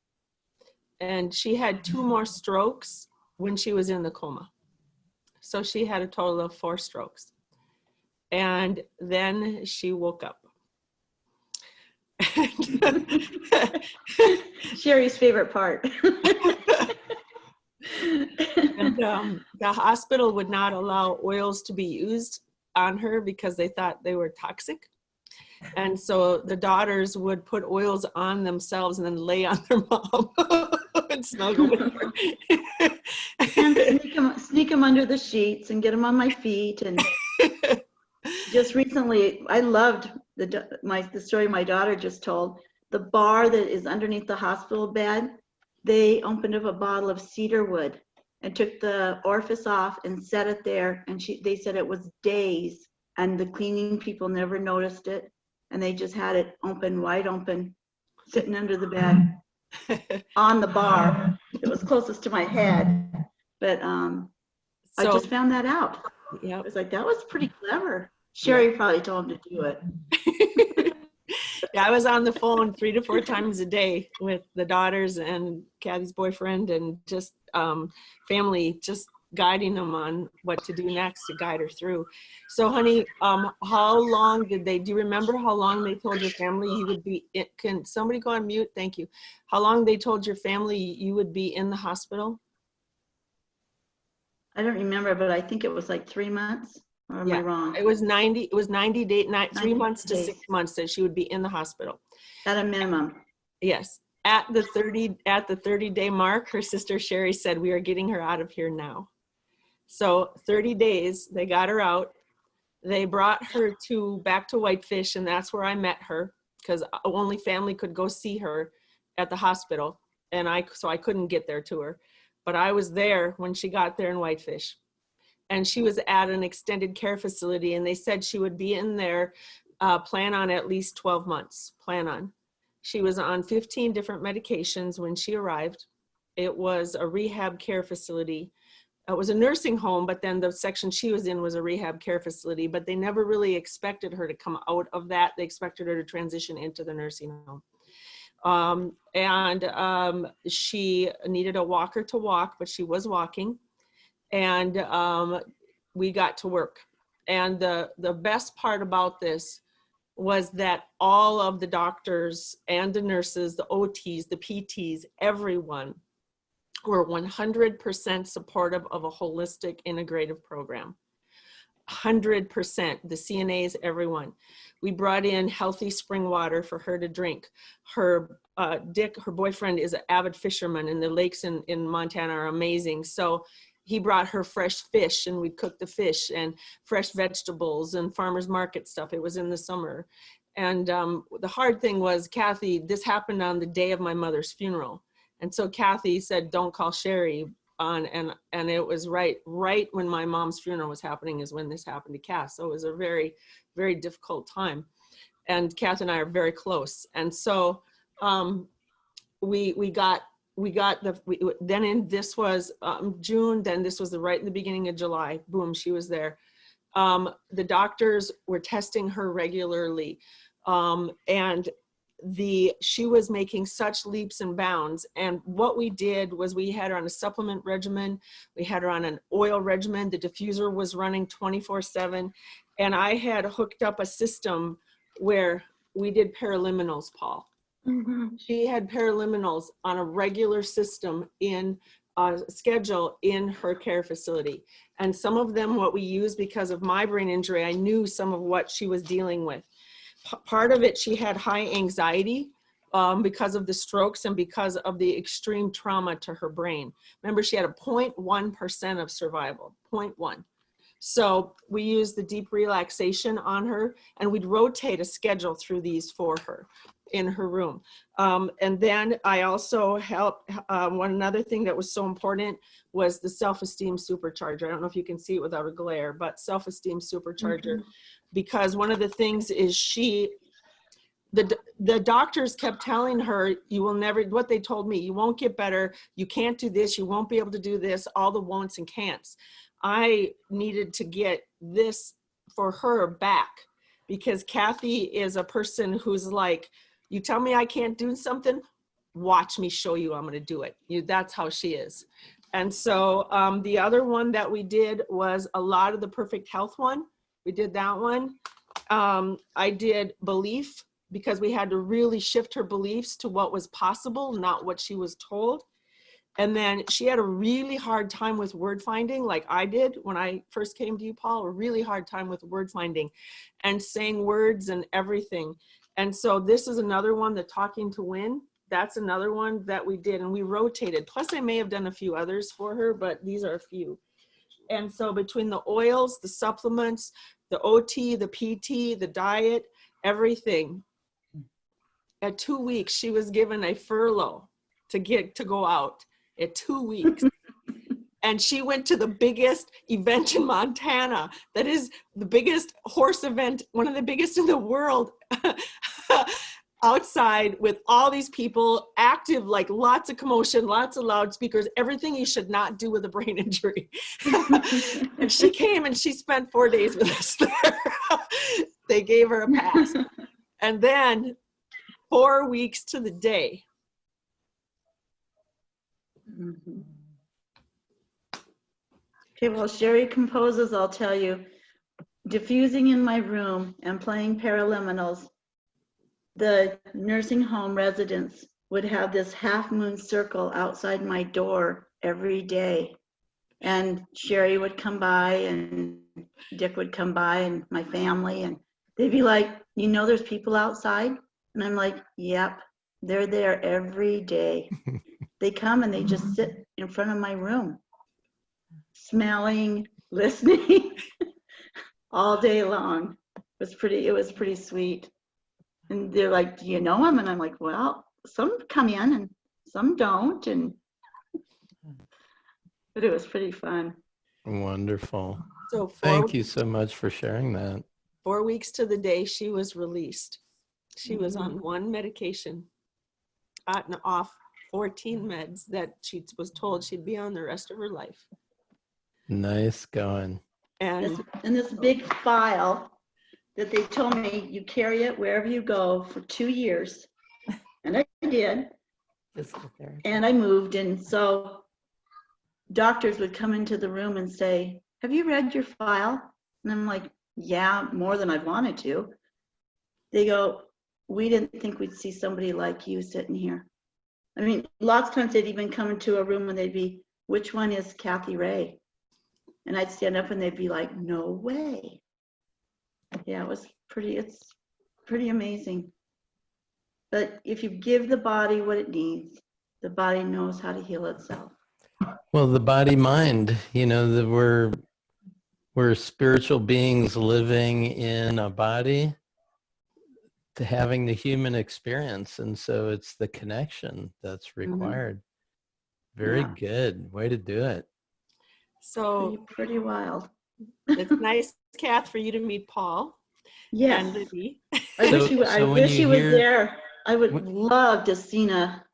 And she had 2 more strokes when she was in the coma. So she had a total of 4 strokes. And then she woke up. Sherry's favorite part. And the hospital would not allow oils to be used on her because they thought they were toxic. And so the daughters would put oils on themselves and then lay on their mom and snuggle with her. And sneak them under the sheets and get them on my feet. And Just recently, I loved the story my daughter just told. The bar that is underneath the hospital bed, they opened up a bottle of cedar wood and took the orifice off and set it there. And they said it was days, and the cleaning people never noticed it. And they just had it open, wide open, sitting under the bed on the bar. It was closest to my head, but I So, just found that out. I yep. was like, that was pretty clever. Chèrie probably told him to do it. Yeah, I was on the phone 3 to 4 times a day with the daughters and Kathy's boyfriend, and just family, just guiding them on what to do next to guide her through. So honey, how long do you remember how long they told your family you would be in, can somebody go on mute? Thank you. How long they told your family you would be in the hospital? I don't remember, but I think it was like 3 months, or am I wrong? It was 90 days, 3 months to 6 days. months that she would be in the hospital. At a minimum. Yes. At the 30-day mark, her sister Chèrie said, we are getting her out of here now. So 30 days, they got her out. They brought her back to Whitefish, and that's where I met her, because only family could go see her at the hospital. And so I couldn't get there to her, but I was there when she got there in Whitefish. And she was at an extended care facility, and they said she would be in there, plan on at least 12 months, plan on. She was on 15 different medications when she arrived. It was a rehab care facility. It was a nursing home, but then the section she was in was a rehab care facility, but they never really expected her to come out of that. They expected her to transition into the nursing home. She needed a walker to walk, but she was walking. And we got to work. And the best part about this was that all of the doctors and the nurses, the OTs, the PTs, everyone were 100% supportive of a holistic integrative program. 100%, the CNAs, everyone. We brought in healthy spring water for her to drink. Her Dick, her boyfriend, is an avid fisherman, and the lakes in Montana are amazing. So he brought her fresh fish, and we'd cook the fish, and fresh vegetables and farmer's market stuff. It was in the summer. And the hard thing was, Kathy, this happened on the day of my mother's funeral. And so Kathy said, don't call Chèrie on, and it was right when my mom's funeral was happening is when this happened to Kath. So it was a very, very difficult time. And Kath and I are very close. And so this was June, then this was right in the beginning of July, boom, she was there. The doctors were testing her regularly. And she was making such leaps and bounds. And what we did was we had her on a supplement regimen. We had her on an oil regimen. The diffuser was running 24/7. And I had hooked up a system where we did paraliminals, Paul. Mm-hmm. She had paraliminals on a regular system in a schedule in her care facility. And some of them, what we used because of my brain injury, I knew some of what she was dealing with. Part of it, she had high anxiety because of the strokes and because of the extreme trauma to her brain. Remember, she had a 0.1% of survival, 0.1. So we used the deep relaxation on her, and we'd rotate a schedule through these for her in her room. And then I also helped, another thing that was so important was the self-esteem supercharger. I don't know if you can see it without a glare, but self-esteem supercharger. Mm-hmm. Because one of the things is the doctors kept telling her, you will never, what they told me, you won't get better, you can't do this, you won't be able to do this, all the won'ts and can'ts. I needed to get this for her back, because Kathy is a person who's like, you tell me I can't do something, watch me show you I'm going to do it. That's how she is. And so the other one that we did was a lot of the Perfect Health one. We did that one. I did belief, because we had to really shift her beliefs to what was possible, not what she was told. And then she had a really hard time with word finding, like I did when I first came to you, Paul, a really hard time with word finding and saying words and everything. And so this is another one, the Talking to Win. That's another one that we did, and we rotated. Plus I may have done a few others for her, but these are a few. And so between the oils, the supplements, the OT, the PT, the diet, everything. At 2 weeks, she was given a furlough to go out at 2 weeks. And she went to the biggest event in Montana. That is the biggest horse event, one of the biggest in the world, outside with all these people, active, like lots of commotion, lots of loudspeakers, everything you should not do with a brain injury. And she came and she spent 4 days with us there. They gave her a pass. And then 4 weeks to the day. Mhm. Okay, well, Chèrie composes, I'll tell you, diffusing in my room and playing paraliminals, the nursing home residents would have this half moon circle outside my door every day. And Chèrie would come by and Dick would come by and my family, and they'd be like, you know, there's people outside? And I'm like, yep, they're there every day. They come and they just sit in front of my room, smelling, listening all day long. It was pretty sweet. And they're like, do you know them? And I'm like, well, some come in and some don't. But it was pretty fun. Wonderful. So Thank you so much for sharing that. 4 weeks to the day, she was released. She was on one medication, and off 14 meds that she was told she'd be on the rest of her life. Nice going. And this big file that they told me, you carry it wherever you go for 2 years. And I did. Physical therapy. And I moved. And so doctors would come into the room and say, have you read your file? And I'm like, yeah, more than I've wanted to. They go, we didn't think we'd see somebody like you sitting here. I mean, lots of times they'd even come into a room and they'd be, which one is Kathy Ray? And I'd stand up and they'd be like, no way. Yeah, it's pretty amazing. But if you give the body what it needs, the body knows how to heal itself. Well, the body mind, you know, that we're spiritual beings living in a body to having the human experience. And so it's the connection that's required. Very Yeah. good. Way to do it. so Pretty wild. it's nice, Kath, for you to meet Paul Yes. and Libby. I wish he was there. I would love to seen a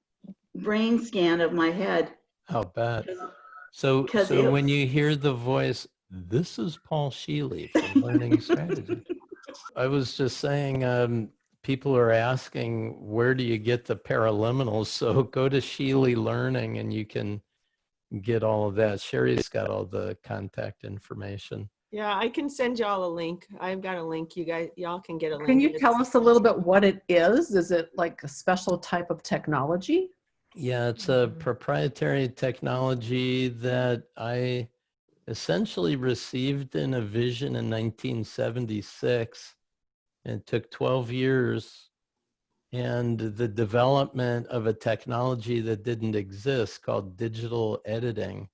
brain scan of my head. I'll bet. So when you hear the voice, this is Paul Scheele from Learning Strategy. I was just saying, people are asking, where do you get the paraliminals? So go to Scheele Learning and you can get all of that. Sherry's got all the contact information. Yeah, I can send y'all a link. I've got a link. Y'all can get a link. Can you tell us a little bit what it is? Is it like a special type of technology? Yeah, it's a proprietary technology that I essentially received in a vision in 1976. It took 12 years, and the development of a technology that didn't exist called digital editing.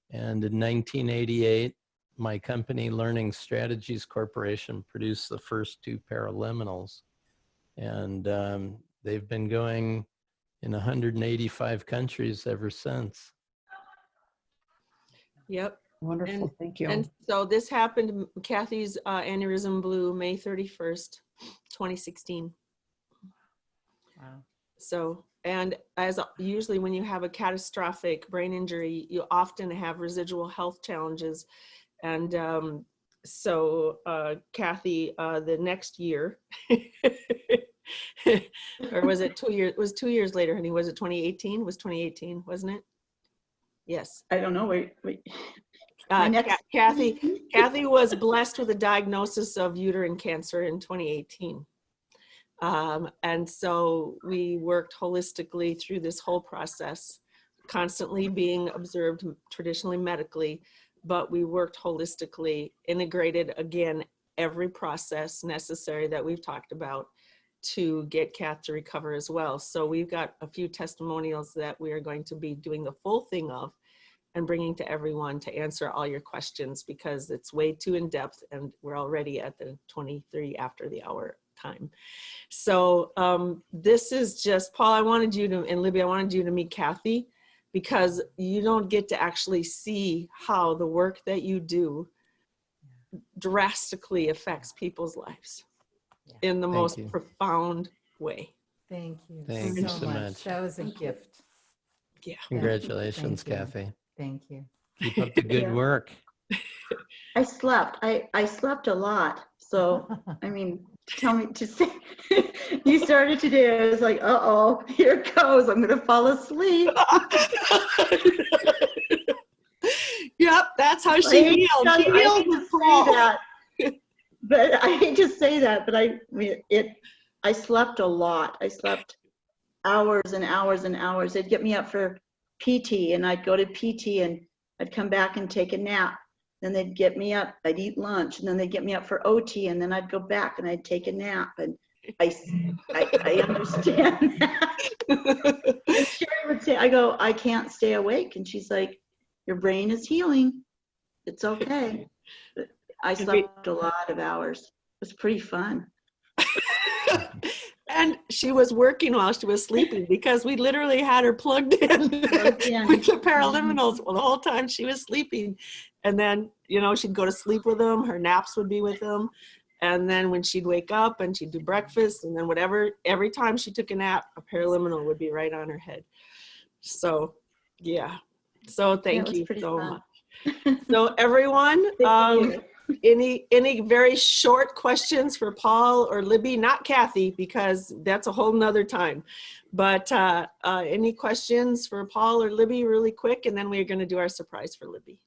And in 1988, my company, Learning Strategies Corporation, produced the first 2 paraliminals. And they've been going in 185 countries ever since. Yep. Wonderful. Thank you. And so this happened, Kathy's aneurysm blew May 31st, 2016. Wow. So, and as usually when you have a catastrophic brain injury, you often have residual health challenges. And so Kathy, the next year, or was it 2 years? It was 2 years later, honey. Was it 2018? It was 2018, wasn't it? Yes. I don't know. Wait. Kathy was blessed with a diagnosis of uterine cancer in 2018. And so we worked holistically through this whole process, constantly being observed traditionally medically, but we worked holistically, integrated again every process necessary that we've talked about to get Kath to recover as well. So we've got a few testimonials that we are going to be doing the full thing of and bringing to everyone to answer all your questions, because it's way too in depth and we're already at the 23 after the hour time. So this is just, Paul, I wanted you to, and Libby, I wanted you to meet Kathy, because you don't get to actually see how the work that you do drastically affects people's lives in the most profound way. Thank you. Thank you so much. That was a gift. Yeah. Congratulations, Thank you. Kathy. Thank you. Keep up the good Yeah. work. I slept. I slept a lot. So, I mean, tell me to say, you started today. I was like, uh-oh, here it goes. I'm going to fall asleep. Yep, that's how I she hate healed. to She say healed with Paul. that, but I hate to say that, but I slept a lot. I slept hours and hours and hours. They'd get me up for PT, and I'd go to PT, and I'd come back and take a nap. Then they'd get me up, I'd eat lunch, and then they'd get me up for OT, and then I'd go back and I'd take a nap. And I understand that. And Chèrie would say, I go, I can't stay awake. And she's like, your brain is healing. It's okay. But I slept a lot of hours. It was pretty fun. And she was working while she was sleeping, because we literally had her plugged in with the paraliminals the whole time she was sleeping. And then, you know, she'd go to sleep with them. Her naps would be with them. And then when she'd wake up and she'd do breakfast, and then whatever, every time she took a nap, a paraliminal would be right on her head. So, yeah. So thank you so much. So everyone, any very short questions for Paul or Libby? Not Kathy, because that's a whole nother time. But any questions for Paul or Libby really quick, and then we're going to do our surprise for Libby.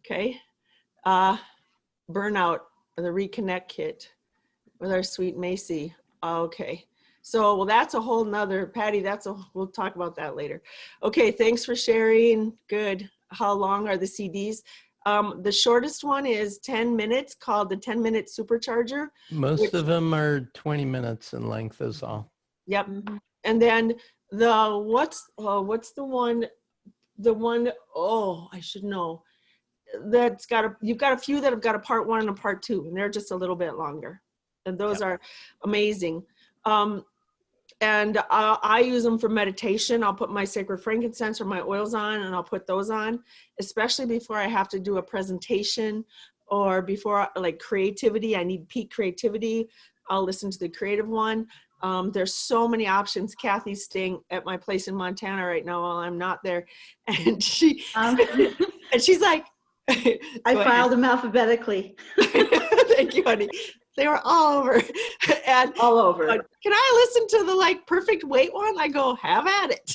Okay. Burnout, the Reconnect Kit with our sweet Macy. Okay. So, well, that's a whole nother, Patty, we'll talk about that later. Okay, thanks for sharing. Good. How long are the CDs? The shortest one is 10 minutes, called the 10-minute supercharger. Most of them are 20 minutes in length is all. Yep. And then what's the one, I should know. You've got a few that have got a part 1 and a part 2, and they're just a little bit longer. And those are amazing. And I use them for meditation. I'll put my sacred frankincense or my oils on, and I'll put those on, especially before I have to do a presentation, or before, like, creativity. I need peak creativity. I'll listen to the creative one. There's so many options. Kathy's staying at my place in Montana right now while I'm not there. And she's like, I filed them alphabetically. Thank you, honey. They were all over. And all over. Can I listen to the perfect weight one? I go, have at it.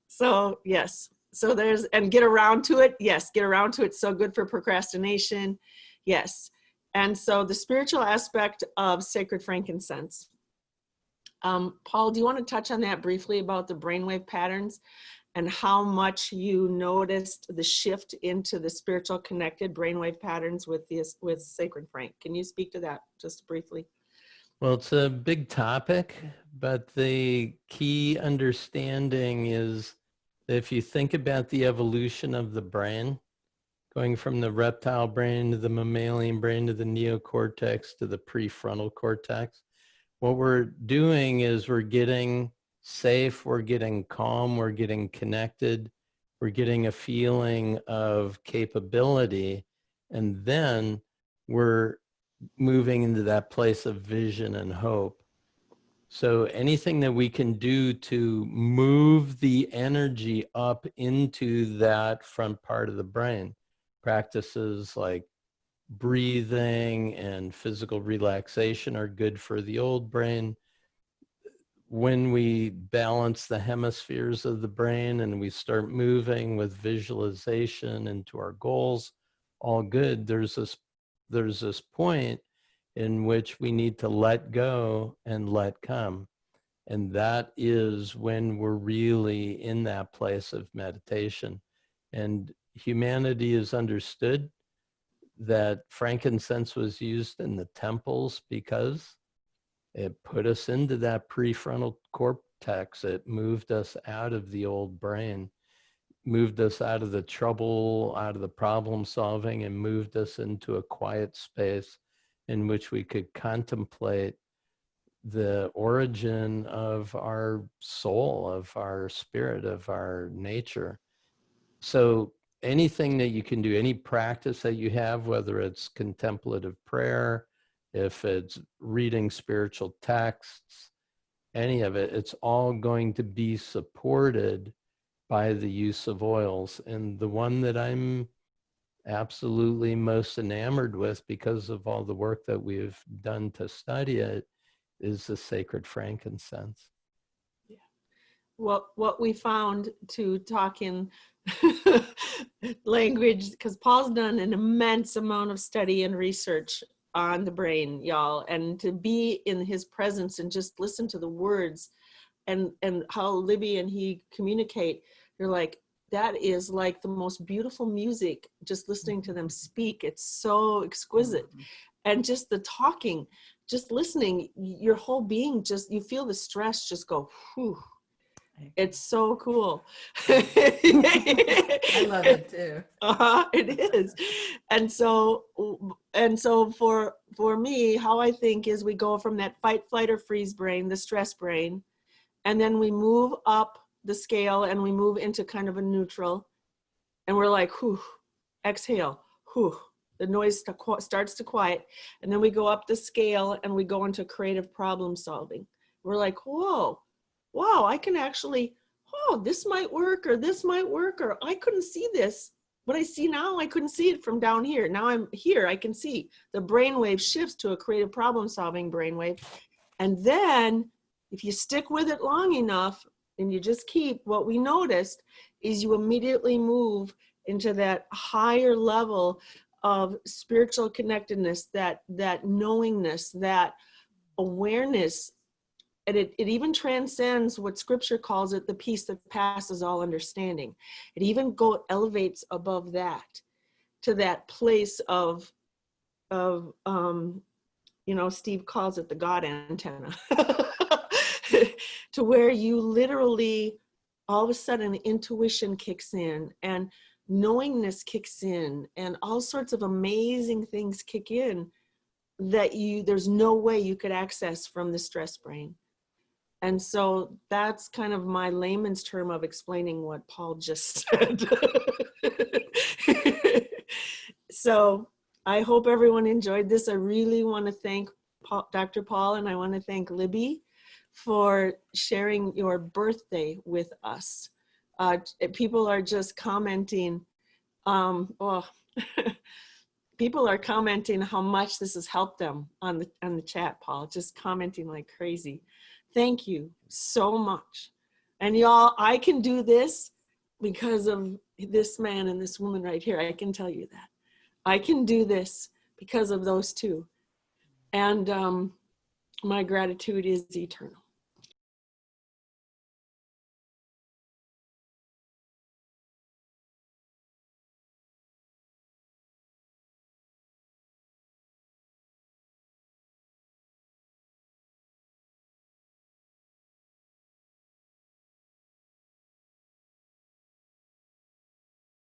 So yes. So and get around to it. Yes, get around to it. So good for procrastination. Yes. And so the spiritual aspect of sacred frankincense. Paul, do you want to touch on that briefly about the brainwave patterns and how much you noticed the shift into the spiritual connected brainwave patterns with Sacred Frank? Can you speak to that just briefly? Well, it's a big topic, but the key understanding is that if you think about the evolution of the brain, going from the reptile brain to the mammalian brain to the neocortex to the prefrontal cortex, what we're doing is we're getting safe, we're getting calm, we're getting connected, we're getting a feeling of capability, and then we're moving into that place of vision and hope. So anything that we can do to move the energy up into that front part of the brain, practices like breathing and physical relaxation are good for the old brain. When we balance the hemispheres of the brain and we start moving with visualization into our goals, all good. There's this point in which we need to let go and let come. And that is when we're really in that place of meditation. And humanity has understood that frankincense was used in the temples because it put us into that prefrontal cortex. It moved us out of the old brain. moved us out of the trouble, out of the problem solving, and moved us into a quiet space in which we could contemplate the origin of our soul, of our spirit, of our nature. So anything that you can do, any practice that you have, whether it's contemplative prayer, if it's reading spiritual texts, any of it, it's all going to be supported by the use of oils. And the one that I'm absolutely most enamored with, because of all the work that we've done to study it, is the sacred frankincense. Yeah. What we found, to talk in language, because Paul's done an immense amount of study and research on the brain, y'all, and to be in his presence and just listen to the words and how Libby and he communicate, you're like, that is like the most beautiful music, just listening to them speak. It's so exquisite. And just the talking, just listening, your whole being, just, you feel the stress just go, whew. It's so cool. I love it too. It is. And so for me, how I think is we go from that fight, flight, or freeze brain, the stress brain, and then we move up the scale and we move into kind of a neutral, and we're like, whew, exhale, whew. The noise starts to quiet, and then we go up the scale and we go into creative problem solving. We're like, whoa, wow, I can actually, oh, this might work, or this might work, or I couldn't see this. What I see now, I couldn't see it from down here. Now I'm here, I can see. The brainwave shifts to a creative problem solving brainwave. And then if you stick with it long enough and you just keep, what we noticed is you immediately move into that higher level of spiritual connectedness, that knowingness, that awareness. And it even transcends what scripture calls it, the peace that passes all understanding. It even elevates above that to that place of Steve calls it the God antenna, to where you literally, all of a sudden, intuition kicks in and knowingness kicks in and all sorts of amazing things kick in that there's no way you could access from the stress brain. And so that's kind of my layman's term of explaining what Paul just said. So I hope everyone enjoyed this. I really want to thank Dr. Paul, and I want to thank Libby for sharing your birthday with us. People are just commenting. People are commenting how much this has helped them on the chat, Paul, just commenting like crazy. Thank you so much. And y'all, I can do this because of this man and this woman right here. I can tell you that. I can do this because of those two. And my gratitude is eternal.